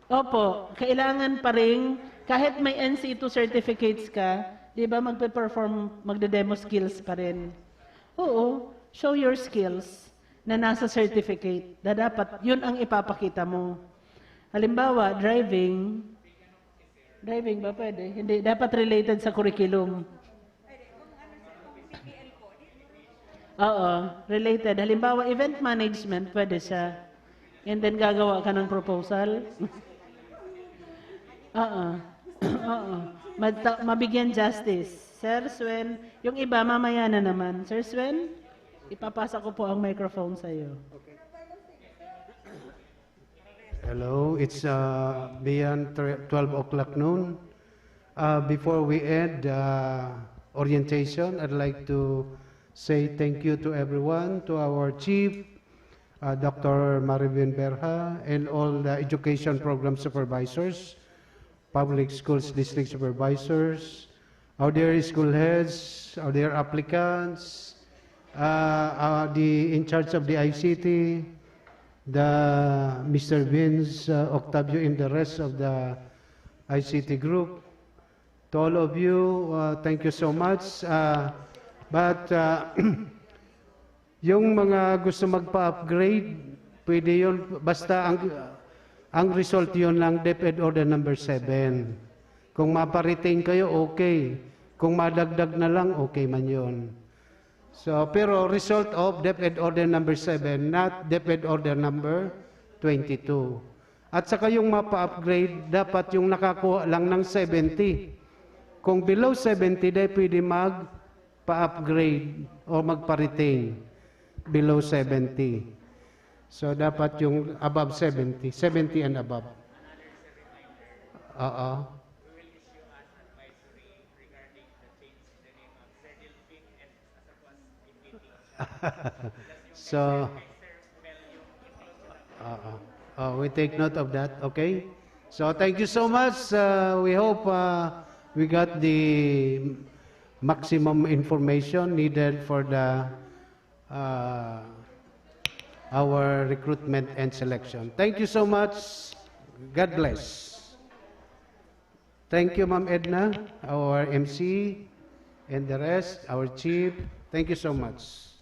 Opo, kailangan pa rin, kahit may NC2 certificates ka, di ba magpe-perform, magde-demo skills pa rin. Oo, show your skills na nasa certificate, na dapat, yun ang ipapakita mo. Halimbawa, driving ba pwede? Hindi, dapat related sa curriculum. Oo, related. Halimbawa, event management, pwede siya. And then gagawa ka ng proposal. Mabigyan justice. Sir Swen, yung iba mamaya na naman. Sir Swen, ipapasa ko po ang microphone sa iyo. Hello, it's beyond 12 o'clock noon. Before we end orientation, I'd like to say thank you to everyone, to our chief, Dr. Maribin Berha, and all the education program supervisors, public schools district supervisors, our dear school heads, our dear applicants, the in charge of the ICT, Mr. Vince Octavio, and the rest of the ICT group. To all of you, thank you so much. Yung mga gusto magpa-upgrade, pwede yun, basta ang result yun lang, DepEd Order number 7. Kung mapariting kayo, okay. Kung madagdag na lang, okay man yun. So, pero result of DepEd Order number 7, not DepEd Order number 22. At saka yung mapa-upgrade, dapat yung nakakuha lang ng 70. Kung below 70, dahil pwede mag-pa-upgrade o magpa-retain below 70. So, dapat yung above 70, 70 and above. So, we take note of that, okay? So, thank you so much. We hope we got the maximum information needed for our recruitment and selection. Thank you so much. God bless. Thank you, Ma'am Edna, our MC, and the rest, our chief. Thank you so much.